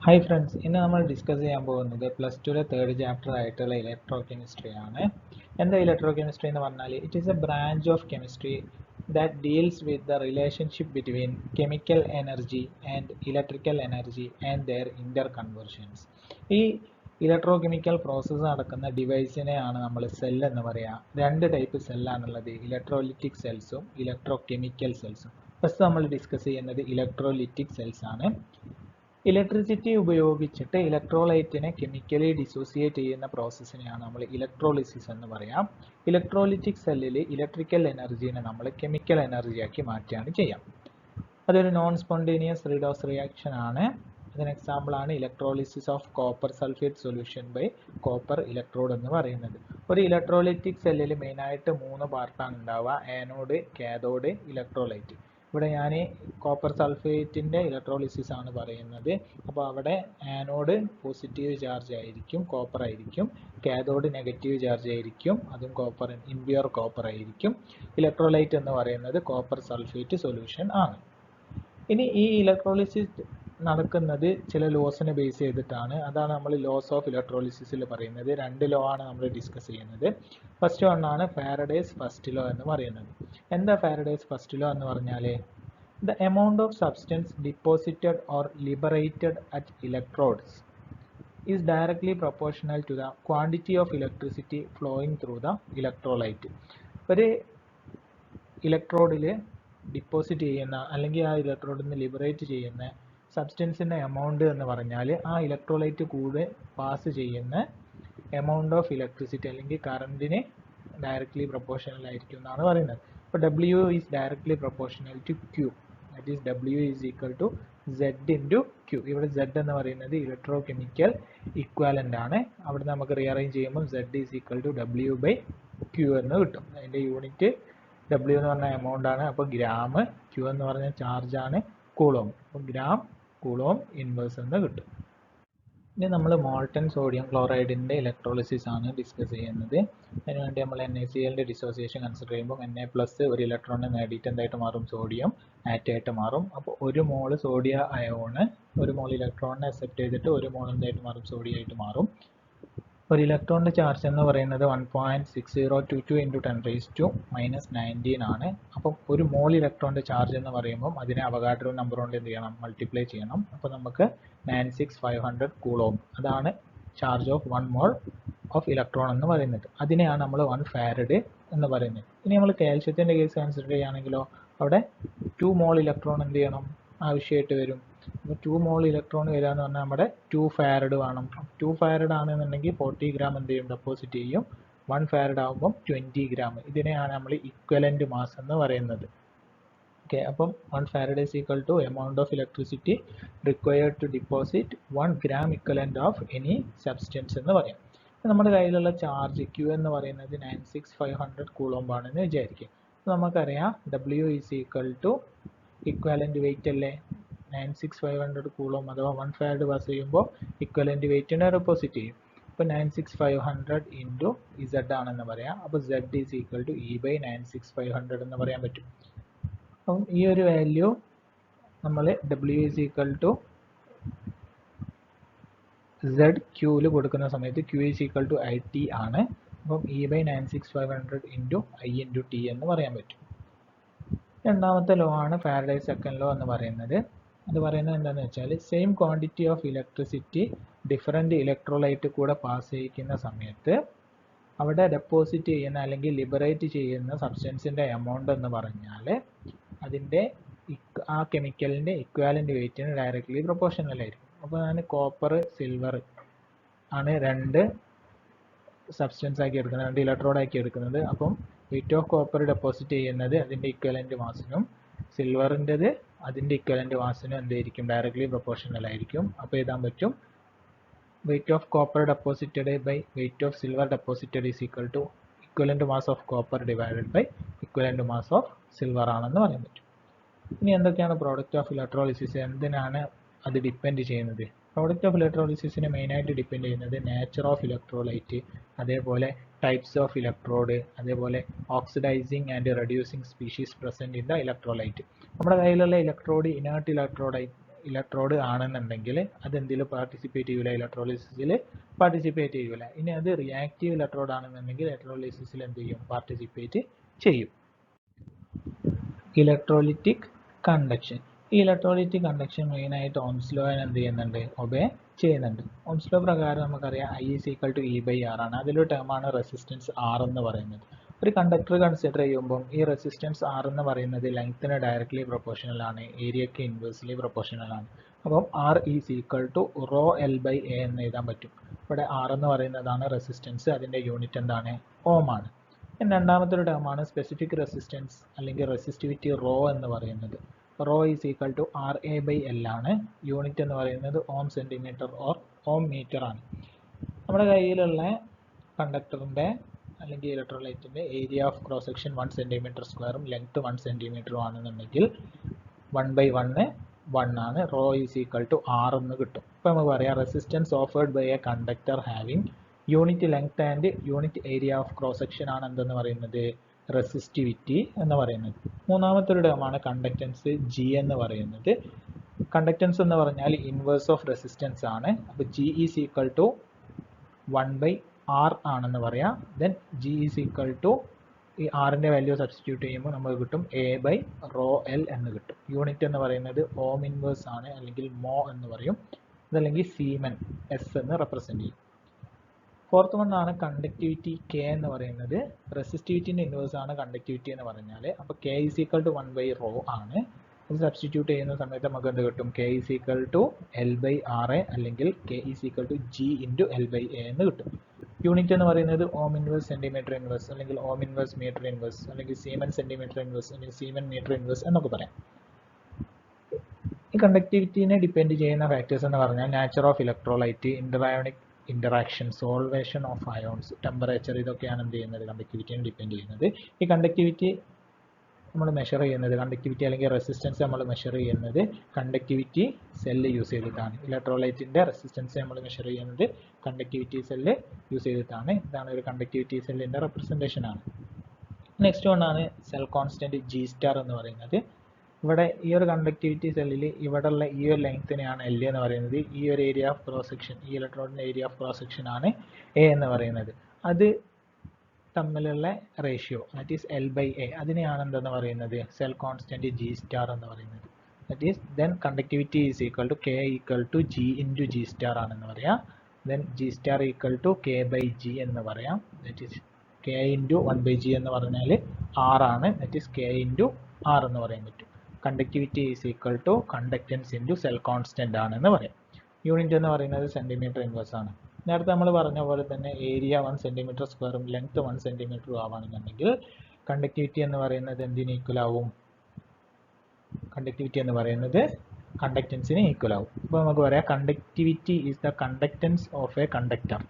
Hi friends, ഇന്ന് നമ്മൾ discuss ചെയ്യാൻ പോകുന്നത് പ്ലസ് ടുവിലെ തേർഡ് ചാപ്റ്റർ ആയിട്ടുള്ള ഇലക്ട്രോ കെമിസ്ട്രി ആണ്. എന്താ ഇലക്ട്രോ കെമിസ്ട്രി എന്ന് പറഞ്ഞാൽ it is a branch of chemistry that deals with the relationship between chemical energy and electrical energy and their interconversions. ഈ ഇലക്ട്രോ കെമിക്കൽ പ്രോസസ്സ് നടക്കുന്ന ഡിവൈസിനെയാണ് നമ്മൾ സെൽ എന്ന് പറയുക. രണ്ട് ടൈപ്പ് സെല്ലാണുള്ളത്, ഇലക്ട്രോലിറ്റിക് സെൽസും ഇലക്ട്രോ കെമിക്കൽ സെൽസും. ഫസ്റ്റ് നമ്മൾ ഡിസ്കസ് ചെയ്യുന്നത് ഇലക്ട്രോലിറ്റിക് സെൽസ് ആണ്. ഇലക്ട്രിസിറ്റി ഉപയോഗിച്ചിട്ട് ഇലക്ട്രോലൈറ്റിനെ കെമിക്കലി ഡിസോസിയേറ്റ് ചെയ്യുന്ന പ്രോസസ്സിനെയാണ് നമ്മൾ ഇലക്ട്രോളിസിസ് എന്ന് പറയാം. ഇലക്ട്രോലിറ്റിക് സെല്ലിൽ ഇലക്ട്രിക്കൽ എനർജീനെ നമ്മൾ കെമിക്കൽ എനർജിയാക്കി മാറ്റുകയാണ് ചെയ്യാം. അതൊരു നോൺ സ്പോണ്ടേനിയസ് റിഡോസ് റിയാക്ഷൻ ആണ്. അതിന് എക്സാമ്പിൾ ആണ് electrolysis of copper sulphate solution by copper electrode എന്ന് പറയുന്നത്. ഒരു ഇലക്ട്രോലിറ്റിക് സെല്ലിൽ മെയിനായിട്ട് 3 പാർട്ടാണ് ഉണ്ടാവുക: ആനോഡ്, കാഥോഡ്, ഇലക്ട്രോലൈറ്റ്. ഇവിടെ ഞാൻ കോപ്പർ സൾഫേറ്റിൻ്റെ ഇലക്ട്രോളിസിസ് ആണ് പറയുന്നത്. അപ്പോൾ അവിടെ ആനോഡ് പോസിറ്റീവ് ചാർജ് ആയിരിക്കും, കോപ്പർ ആയിരിക്കും. കാഥോഡ് നെഗറ്റീവ് ചാർജ് ആയിരിക്കും, അതും കോപ്പർ, ഇംപ്യൂർ കോപ്പർ ആയിരിക്കും. ഇലക്ട്രോലൈറ്റ് എന്ന് പറയുന്നത് കോപ്പർ സൾഫേറ്റ് സൊല്യൂഷൻ ആണ്. ഇനി ഈ ഇലക്ട്രോളിസിസ് നടക്കുന്നത് ചില ലോസിനെ ബേസ് ചെയ്തിട്ടാണ്. അതാണ് നമ്മൾ ലോസ് ഓഫ് ഇലക്ട്രോളിസിസിൽ പറയുന്നത്. 2 ലോ ആണ് നമ്മൾ ഡിസ്കസ് ചെയ്യുന്നത്. ഫസ്റ്റ് വണ്ണാണ് ഫാരഡേസ് ഫസ്റ്റ് ലോ എന്ന് പറയുന്നത്. എന്താ ഫാരഡേസ് ഫസ്റ്റ് ലോ എന്ന് പറഞ്ഞാൽ, the amount of substance deposited or liberated at electrodes is directly proportional to the quantity of electricity flowing through the electrolyte. ഒരു ഇലക്ട്രോഡിൽ ഡിപ്പോസിറ്റ് ചെയ്യുന്ന അല്ലെങ്കിൽ ആ ഇലക്ട്രോഡിൽ നിന്ന് ലിബറേറ്റ് ചെയ്യുന്ന സബ്സ്റ്റൻസിൻ്റെ എമൗണ്ട് എന്ന് പറഞ്ഞാൽ ആ ഇലക്ട്രോലൈറ്റ് കൂടെ പാസ് ചെയ്യുന്ന എമൗണ്ട് ഓഫ് ഇലക്ട്രിസിറ്റി അല്ലെങ്കിൽ കറണ്ടിന് ഡയറക്ട്ലി പ്രൊപ്പോർഷണൽ ആയിരിക്കും എന്നാണ് പറയുന്നത്. അപ്പോൾ W is directly proportional to Q. That is W is equal to Z into Q. ഇവിടെ Z എന്ന് പറയുന്നത് ഇലക്ട്രോ കെമിക്കൽ ഇക്വാലൻ്റ് ആണ്. അവിടെ നമുക്ക് റീഅറേഞ്ച് ചെയ്യുമ്പോൾ Z is equal to W by Q എന്ന് കിട്ടും. അതിൻ്റെ യൂണിറ്റ് W എന്ന് പറഞ്ഞ എമൗണ്ട് ആണ്. അപ്പോൾ ഗ്രാം, Q എന്ന് പറഞ്ഞ ചാർജ് ആണ്, കൂളോം. അപ്പോൾ ഗ്രാം കൂളോം ഇൻവേഴ്സ് എന്ന് കിട്ടും. ഇനി നമ്മൾ മോൾട്ടൺ സോഡിയം ക്ലോറൈഡിൻ്റെ ഇലക്ട്രോളിസിസ് ആണ് ഡിസ്കസ് ചെയ്യുന്നത്. അതിനുവേണ്ടി നമ്മൾ NaCl ഡിസോസിയേഷൻ കൺസിഡർ ചെയ്യുമ്പോൾ Na+ ഒരു ഇലക്ട്രോണിനെ നേടിയിട്ട് എന്തായിട്ട് മാറും? സോഡിയം ആറ്റായിട്ട് മാറും. അപ്പോൾ 1 മോൾ സോഡിയം അയോണ് 1 മോൾ ഇലക്ട്രോണിനെ അക്സെപ്റ്റ് ചെയ്തിട്ട് 1 മോൾ എന്തായിട്ട് മാറും? സോഡിയം ആയിട്ട് മാറും. ഒരു ഇലക്ട്രോണിൻ്റെ ചാർജ് എന്ന് പറയുന്നത് 1.6022 × 10⁻⁻19 ആണ്. അപ്പം 1 മോൾ ഇലക്ട്രോണിൻ്റെ ചാർജ് എന്ന് പറയുമ്പോൾ അതിനെ അവഗാഡ്രോ നമ്പർ കൊണ്ട് എന്ത് ചെയ്യണം? മൾട്ടിപ്ലൈ ചെയ്യണം. അപ്പോൾ നമുക്ക് 96500 കൂളോം, അതാണ് charge of 1 mole of electron എന്ന് പറയുന്നത്. അതിനെയാണ് നമ്മൾ 1 ഫാരഡ് എന്ന് പറയുന്നത്. ഇനി നമ്മൾ കാൽഷ്യത്തിൻ്റെ കേസ് കൺസിഡർ ചെയ്യുകയാണെങ്കിലോ അവിടെ 2 മോൾ ഇലക്ട്രോൺ എന്ത് ചെയ്യണം? ആവശ്യമായിട്ട് വരും. അപ്പോൾ 2 മോൾ ഇലക്ട്രോൺ വരിക എന്ന് പറഞ്ഞാൽ നമ്മുടെ 2 ഫാരഡ് വേണം. 2 ഫാരഡ് ആണെന്നുണ്ടെങ്കിൽ 40 ഗ്രാം എന്ത് ചെയ്യും? ഡെപ്പോസിറ്റ് ചെയ്യും. 1 ഫാരഡ് ആകുമ്പം 20 ഗ്രാം. ഇതിനെയാണ് നമ്മൾ ഇക്വലൻ്റ് മാസ് എന്ന് പറയുന്നത്. ഓക്കെ, അപ്പം 1 farad is equal to amount of electricity required to deposit 1 gram equivalent of any substance എന്ന് പറയാം. നമ്മുടെ കയ്യിലുള്ള ചാർജ് Q എന്ന് പറയുന്നത് 96500 കൂളോം ആണെന്ന് വിചാരിക്കും. നമുക്കറിയാം W is equal to equivalent weight അല്ലേ? 96500 കൂളോം അഥവാ 1 ഫാരഡ് പാസ് ചെയ്യുമ്പോൾ ഇക്വലൻ്റ് വെയിറ്റിനെ ഡെപ്പോസിറ്റ് ചെയ്യും. അപ്പോൾ 96500 ഇൻറ്റു Z ആണെന്ന് പറയാം. അപ്പോൾ Z is equal to E by 96500 എന്ന് പറയാൻ പറ്റും. അപ്പം ഈ ഒരു വാല്യൂ നമ്മൾ W is equal to Z Qയിൽ കൊടുക്കുന്ന സമയത്ത് Q is equal to IT ആണ്. അപ്പം E by 96500 into I into T എന്ന് പറയാൻ പറ്റും. രണ്ടാമത്തെ ലോ ആണ് ഫാരഡേസ് സെക്കൻഡ് ലോ എന്ന് പറയുന്നത്. അത് പറയുന്നത് എന്താണെന്ന് വെച്ചാൽ same quantity of electricity different electrolyte കൂടെ പാസ് ചെയ്യിക്കുന്ന സമയത്ത് അവിടെ ഡെപ്പോസിറ്റ് ചെയ്യുന്ന അല്ലെങ്കിൽ ലിബറേറ്റ് ചെയ്യുന്ന സബ്സ്റ്റൻസിൻ്റെ എമൗണ്ട് എന്ന് പറഞ്ഞാൽ അതിൻ്റെ ആ കെമിക്കലിൻ്റെ ഇക്വാലൻ്റ് വെയിറ്റിന് ഡയറക്റ്റ്ലി പ്രൊപ്പോർഷണൽ ആയിരിക്കും. അപ്പോൾ ഞാൻ കോപ്പർ സിൽവർ ആണ് 2 സബ്സ്റ്റൻസ് ആക്കി എടുക്കുന്നത്, 2 ഇലക്ട്രോഡ് ആക്കി എടുക്കുന്നത്. അപ്പം വെയിറ്റ് ഓഫ് കോപ്പർ ഡെപ്പോസിറ്റ് ചെയ്യുന്നത് അതിൻ്റെ ഇക്വലൻ്റ് മാസിനും സിൽവറിൻ്റെത് അതിൻ്റെ ഇക്വലൻ്റ് മാസിനും എന്തായിരിക്കും? ഡയറക്റ്റ്ലി പ്രൊപ്പോർഷണൽ ആയിരിക്കും. അപ്പോൾ എഴുതാൻ പറ്റും weight of copper deposited by weight of silver deposited is equal to equivalent mass of copper divided by equivalent mass of silver ആണെന്ന് പറയാൻ പറ്റും. ഇനി എന്തൊക്കെയാണ് പ്രോഡക്റ്റ് ഓഫ് ഇലക്ട്രോളിസിസ്? എന്തിനാണ് അത് ഡിപ്പെൻഡ് ചെയ്യുന്നത്? പ്രോഡക്റ്റ് ഓഫ് ഇലക്ട്രോളിസിസിനെ മെയിനായിട്ട് ഡിപ്പെൻഡ് ചെയ്യുന്നത് നേച്ചർ ഓഫ് ഇലക്ട്രോലൈറ്റ്, അതേപോലെ ടൈപ്സ് ഓഫ് ഇലക്ട്രോഡ്, അതേപോലെ oxidising and reducing species present in the electrolyte. നമ്മുടെ കയ്യിലുള്ള ഇലക്ട്രോഡ് ഇനേർട്ട് ഇലക്ട്രോഡ് ആണെന്നുണ്ടെങ്കിൽ അതെന്തിൽ പാർട്ടിസിപ്പേറ്റ് ചെയ്യൂല, ഇലക്ട്രോളിസിസിൽ പാർട്ടിസിപ്പേറ്റ് ചെയ്യൂല. ഇനി അത് റിയാക്റ്റീവ് ഇലക്ട്രോഡ് ആണെന്നുണ്ടെങ്കിൽ ഇലക്ട്രോളിസിസിൽ എന്ത് ചെയ്യും, പാർട്ടിസിപ്പേറ്റ് ചെയ്യും. Electrolytic conduction. ഈ ഇലക്ട്രോലിറ്റിക് കണ്ടക്ഷൻ മെയിനായിട്ട് ഓംസ് ലോ എന്ത് ചെയ്യുന്നുണ്ട്, ഒബേ ചെയ്യുന്നുണ്ട്. ഓംസ് ലോ പ്രകാരം നമുക്കറിയാം I is equal to E/R ആണ്. അതിലൊരു ടേമാണ് റെസിസ്റ്റൻസ് R എന്ന് പറയുന്നത്. ഒരു കണ്ടക്ടർ കൺസിഡർ ചെയ്യുമ്പോൾ ഈ റെസിസ്റ്റൻസ് R എന്ന് പറയുന്നത് ലെങ്ത്തിന് ഡയറക്ട്ലി പ്രൊപ്പോർഷണൽ ആണ്, ഏരിയക്ക് ഇൻവേഴ്സ്ലി പ്രൊപ്പോർഷണൽ ആണ്. അപ്പം R is equal to rho L/A എന്ന് എഴുതാൻ പറ്റും. ഇവിടെ R എന്ന് പറയുന്നതാണ് റെസിസ്റ്റൻസ്, അതിൻ്റെ യൂണിറ്റ് എന്താണ്, ഓം ആണ്. രണ്ടാമത്തെ ഒരു ടേമാണ് സ്പെസിഫിക് റെസിസ്റ്റൻസ് അല്ലെങ്കിൽ റെസിസ്റ്റിവിറ്റി റോ എന്ന് പറയുന്നത്. Raw is equal to RA/L ആണ്. യൂണിറ്റ് എന്ന് പറയുന്നത് ohm centimetre or ohm metre ആണ്. നമ്മുടെ കയ്യിലുള്ള കണ്ടക്ടറിൻ്റെ അല്ലെങ്കിൽ ഇലക്ട്രോലൈറ്റിൻ്റെ ഏരിയ ഓഫ് ക്രോസ് സെക്ഷൻ 1 cm²ഉം ലെങ്ത് 1 cm ആണെന്നുണ്ടെങ്കിൽ 1/1 1 ആണ്. Rho is equal to R എന്ന് കിട്ടും. ഇപ്പോൾ നമുക്ക് പറയാം resistance offered by a conductor having unit length and unit area of cross section ആണ് എന്തെന്ന് പറയുന്നത്, റെസിസ്റ്റിവിറ്റി എന്ന് പറയുന്നത്. മൂന്നാമത്തെ ഒരു ടേമാണ് കണ്ടക്റ്റൻസ് G എന്ന് പറയുന്നത്. കണ്ടക്റ്റൻസ് എന്ന് പറഞ്ഞാൽ ഇൻവേഴ്സ് ഓഫ് റെസിസ്റ്റൻസ് ആണ്. അപ്പോൾ G is equal to 1/R ആണെന്ന് പറയാം. Then G is equal to ഈ ആറിൻ്റെ വാല്യൂ സബ്സ്റ്റിറ്റ്യൂട്ട് ചെയ്യുമ്പോൾ നമുക്ക് കിട്ടും A/ρL എന്ന് കിട്ടും. യൂണിറ്റ് എന്ന് പറയുന്നത് ഓം ഇൻവേഴ്സ് ആണ്, അല്ലെങ്കിൽ മോ എന്ന് പറയും. അതല്ലെങ്കിൽ സീമൻ S എന്ന് റെപ്രസെൻറ്റ് ചെയ്യും. ഫോർത്ത് വൺ ആണ് കണ്ടക്ടിവിറ്റി K എന്ന് പറയുന്നത്. റെസിസ്റ്റിവിറ്റിൻ്റെ ഇൻവേഴ്സ് ആണ് കണ്ടക്ടിവിറ്റി എന്ന് പറഞ്ഞാൽ. അപ്പോൾ K ഈസ് ഈക്വൽ ടു 1/ρ ആണ്. അത് സബ്സ്റ്റിറ്റ്യൂട്ട് ചെയ്യുന്ന സമയത്ത് നമുക്ക് എന്ത് കിട്ടും, K is equal to L/RA അല്ലെങ്കിൽ K is equal to G into L/A എന്ന് കിട്ടും. യൂണിറ്റ് എന്ന് പറയുന്നത് ഓം ഇൻവേഴ്സ് സെൻറ്റിമീറ്റർ ഇൻവേഴ്സ് അല്ലെങ്കിൽ ഓം ഇൻവേഴ്സ് മീറ്റർ ഇൻവേഴ്സ് അല്ലെങ്കിൽ സീമൻ സെൻറ്റിമീറ്റർ ഇൻവേഴ്സ് അല്ലെങ്കിൽ സീമൻ മീറ്റർ ഇൻവേഴ്സ് എന്നൊക്കെ പറയാം. ഈ കണ്ടക്ടിവിറ്റിനെ ഡിപ്പെൻഡ് ചെയ്യുന്ന ഫാക്ടേഴ്സ് എന്ന് പറഞ്ഞാൽ nature of electrolyte, interionic interaction, solvation of ions, temperature, ഇതൊക്കെയാണ് എന്ത് ചെയ്യുന്നത്, കണ്ടക്ടിവിറ്റിനെ ഡിപ്പെൻഡ് ചെയ്യുന്നത്. ഈ കണ്ടക്ടിവിറ്റി നമ്മൾ മെഷർ ചെയ്യുന്നത്, കണ്ടക്ടിവിറ്റി അല്ലെങ്കിൽ റെസിസ്റ്റൻസ് നമ്മൾ മെഷർ ചെയ്യുന്നത് കണ്ടക്ടിവിറ്റി സെല്ല് യൂസ് ചെയ്തിട്ടാണ്. ഇലക്ട്രോലൈറ്റിൻ്റെ റെസിസ്റ്റൻസ് നമ്മൾ മെഷർ ചെയ്യുന്നത് കണ്ടക്ടിവിറ്റി സെല്ല് യൂസ് ചെയ്തിട്ടാണ്. ഇതാണ് ഒരു കണ്ടക്ടിവിറ്റി സെല്ലിൻ്റെ റെപ്രസെൻറ്റേഷൻ ആണ്. നെക്സ്റ്റ് വണ്ണാണ് സെൽ കോൺസ്റ്റൻറ്റ് G* എന്ന് പറയുന്നത്. ഇവിടെ ഈ ഒരു കണ്ടക്ടിവിറ്റി സെല്ലിൽ ഇവിടെയുള്ള ഈ ഒരു ലെങ്ത്തിനെയാണ് L എന്ന് പറയുന്നത്. ഈ ഒരു ഏരിയ ഓഫ് ക്രോസ് സെക്ഷൻ, ഈ ഇലക്ട്രോണിൻ്റെ ഏരിയ ഓഫ് ക്രോസ് സെക്ഷൻ ആണ് A എന്ന് പറയുന്നത്. അത് തമ്മിലുള്ള റേഷ്യോ ദാറ്റ് ഈസ് L/A, അതിനെയാണ് എന്തെന്ന് പറയുന്നത്, സെൽ കോൺസ്റ്റൻറ്റ് G* എന്ന് പറയുന്നത്. That is then conductivity is equal to K equal to G into G* ആണെന്ന് പറയാം. Then G* equal to K/G എന്ന് പറയാം. That is K into 1/G എന്ന് പറഞ്ഞാൽ R ആണ്. That is K into R എന്ന് പറയാൻ പറ്റും. Conductivity is equal to conductance into cell constant ആണെന്ന് പറയാം. യൂണിറ്റ് എന്ന് പറയുന്നത് സെൻറ്റിമീറ്റർ ഇൻവേഴ്സ് ആണ്. നേരത്തെ നമ്മൾ പറഞ്ഞ പോലെ തന്നെ ഏരിയ 1 cm²ഉം ലെങ്ത് 1 cm ആവുകയാണെന്നുണ്ടെങ്കിൽ കണ്ടക്ടിവിറ്റി എന്ന് പറയുന്നത് എന്തിന് ഈക്വൽ ആവും, കണ്ടക്ടിവിറ്റി എന്ന് പറയുന്നത് കണ്ടക്റ്റൻസിന് ഈക്വൽ ആവും. അപ്പോൾ നമുക്ക് പറയാം conductivity is the conductance of A conductor.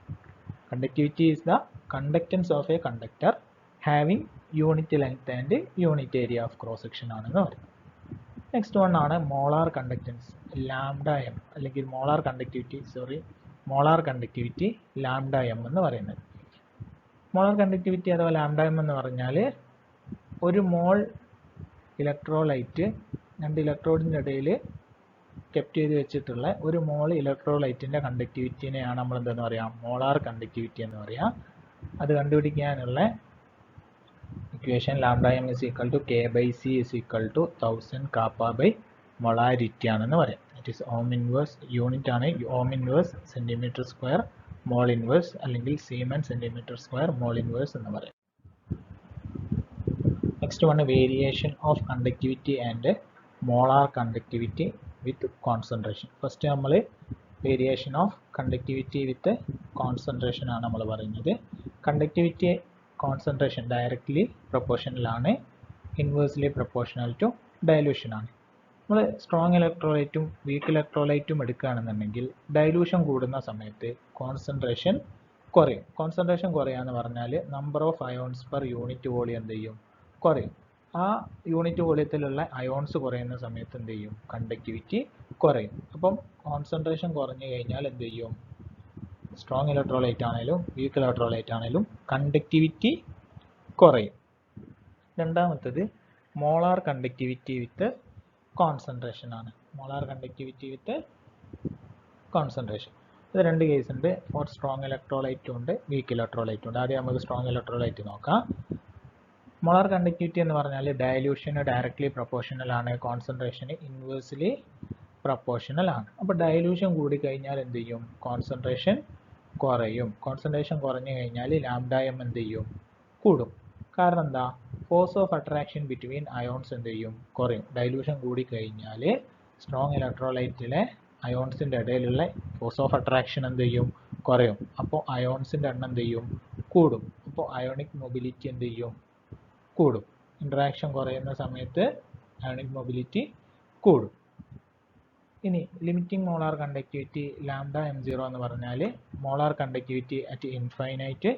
Conductivity is the conductance of A conductor having unit length and unit area of cross section ആണെന്ന് പറയും. നെക്സ്റ്റ് വൺ ആണ് മോളാർ കണ്ടക്റ്റൻസ് λm അല്ലെങ്കിൽ മോളാർ കണ്ടക്ടിവിറ്റി λm എന്ന് പറയുന്നത്. Molar conductivity അഥവാ λm എന്ന് പറഞ്ഞാൽ ഒരു മോൾ ഇലക്ട്രോലൈറ്റ് രണ്ട് ഇലക്ട്രോഡിൻ്റെ ഇടയിൽ കെപ്റ്റ് ചെയ്ത് വെച്ചിട്ടുള്ള ഒരു മോൾ ഇലക്ട്രോലൈറ്റിൻ്റെ കണ്ടക്ടിവിറ്റിനെയാണ് നമ്മൾ എന്തെന്ന് പറയാം, മോളാർ കണ്ടക്ടിവിറ്റി എന്ന് പറയാം. അത് കണ്ടുപിടിക്കാനുള്ള equation λm is equal to K/C is equal to 1000 kappa/molarity ആണെന്ന് പറയാം. It is ohm inverse unit ആണ് ohm inverse centimetre mole inverse അല്ലെങ്കിൽ സീമൻ സെൻറ്റിമീറ്റർ² മോൾ ഇൻവേഴ്സ് എന്ന് പറയാം. Next one variation of conductivity and molar conductivity with concentration. First നമ്മൾ variation of conductivity with concentration ആണ് നമ്മൾ പറയുന്നത്. കണ്ടക്ടിവിറ്റി കോൺസെൻട്രേഷൻ ഡയറക്റ്റ്ലി പ്രൊപ്പോർഷണൽ ആണ്, inversely proportional to dilution ആണ്. നമ്മൾ സ്ട്രോങ് ഇലക്ട്രോലൈറ്റും വീക്ക് ഇലക്ട്രോലൈറ്റും എടുക്കുകയാണെന്നുണ്ടെങ്കിൽ ഡയലൂഷൻ കൂടുന്ന സമയത്ത് കോൺസെൻട്രേഷൻ കുറയും. കോൺസെൻട്രേഷൻ കുറയാന്ന് പറഞ്ഞാൽ number of ions per unit volume എന്ത് ചെയ്യും, കുറയും. ആ യൂണിറ്റ് വോളിയത്തിലുള്ള അയോൺസ് കുറയുന്ന സമയത്ത് എന്ത് ചെയ്യും, കണ്ടക്ടിവിറ്റി കുറയും. അപ്പം കോൺസെൻട്രേഷൻ കുറഞ്ഞു കഴിഞ്ഞാൽ എന്ത് ചെയ്യും, സ്ട്രോങ് ഇലക്ട്രോലൈറ്റ് ആണെങ്കിലും വീക്ക് ഇലക്ട്രോലൈറ്റ് ആണെങ്കിലും കണ്ടക്ടിവിറ്റി കുറയും. രണ്ടാമത്തത് മോളാർ കണ്ടക്ടിവിറ്റി വിത്ത് കോൺസെൻട്രേഷൻ ആണ്. Molar conductivity with concentration. ഇത് രണ്ട് കേസ് ഉണ്ട്. ഫോർ സ്ട്രോങ് ഇലക്ട്രോലൈറ്റും ഉണ്ട്, വീക്ക് ഇലക്ട്രോലൈറ്റും ഉണ്ട്. ആദ്യം നമുക്ക് സ്ട്രോങ് ഇലക്ട്രോലൈറ്റ് നോക്കാം. മോളാർ കണ്ടക്ടിവിറ്റി എന്ന് പറഞ്ഞാൽ ഡയലൂഷന് ഡയറക്ട്ലി പ്രൊപ്പോർഷണൽ ആണ്, കോൺസെൻട്രേഷന് ഇൻവേഴ്സ്ലി പ്രൊപ്പോർഷണൽ ആണ്. അപ്പോൾ ഡയലൂഷൻ കൂടി കഴിഞ്ഞാൽ എന്ത് ചെയ്യും? കോൺസെൻട്രേഷൻ കുറയും. കോൺസെൻട്രേഷൻ കുറഞ്ഞു കഴിഞ്ഞാൽ ലാംഡ എം എന്ത് ചെയ്യും? കൂടും. കാരണം എന്താ? Force of attraction between ions എന്ത് ചെയ്യും? കുറയും. ഡയലൂഷൻ കൂടി കഴിഞ്ഞാൽ സ്ട്രോങ് ഇലക്ട്രോലൈറ്റിലെ അയോൺസിൻ്റെ ഇടയിലുള്ള ഫോഴ്സ് ഓഫ് അട്രാക്ഷൻ എന്ത് ചെയ്യും? കുറയും. അപ്പോൾ അയോൺസിൻ്റെ എണ്ണം എന്ത് ചെയ്യും? കൂടും. അപ്പോൾ അയോണിക് മൊബിലിറ്റി എന്ത് ചെയ്യും? കൂടും. ഇൻട്രാക്ഷൻ കുറയുന്ന സമയത്ത് അയോണിക് മൊബിലിറ്റി കൂടും. ഇനി limiting molar conductivity lambda m0 എന്ന് പറഞ്ഞാൽ molar conductivity at infinite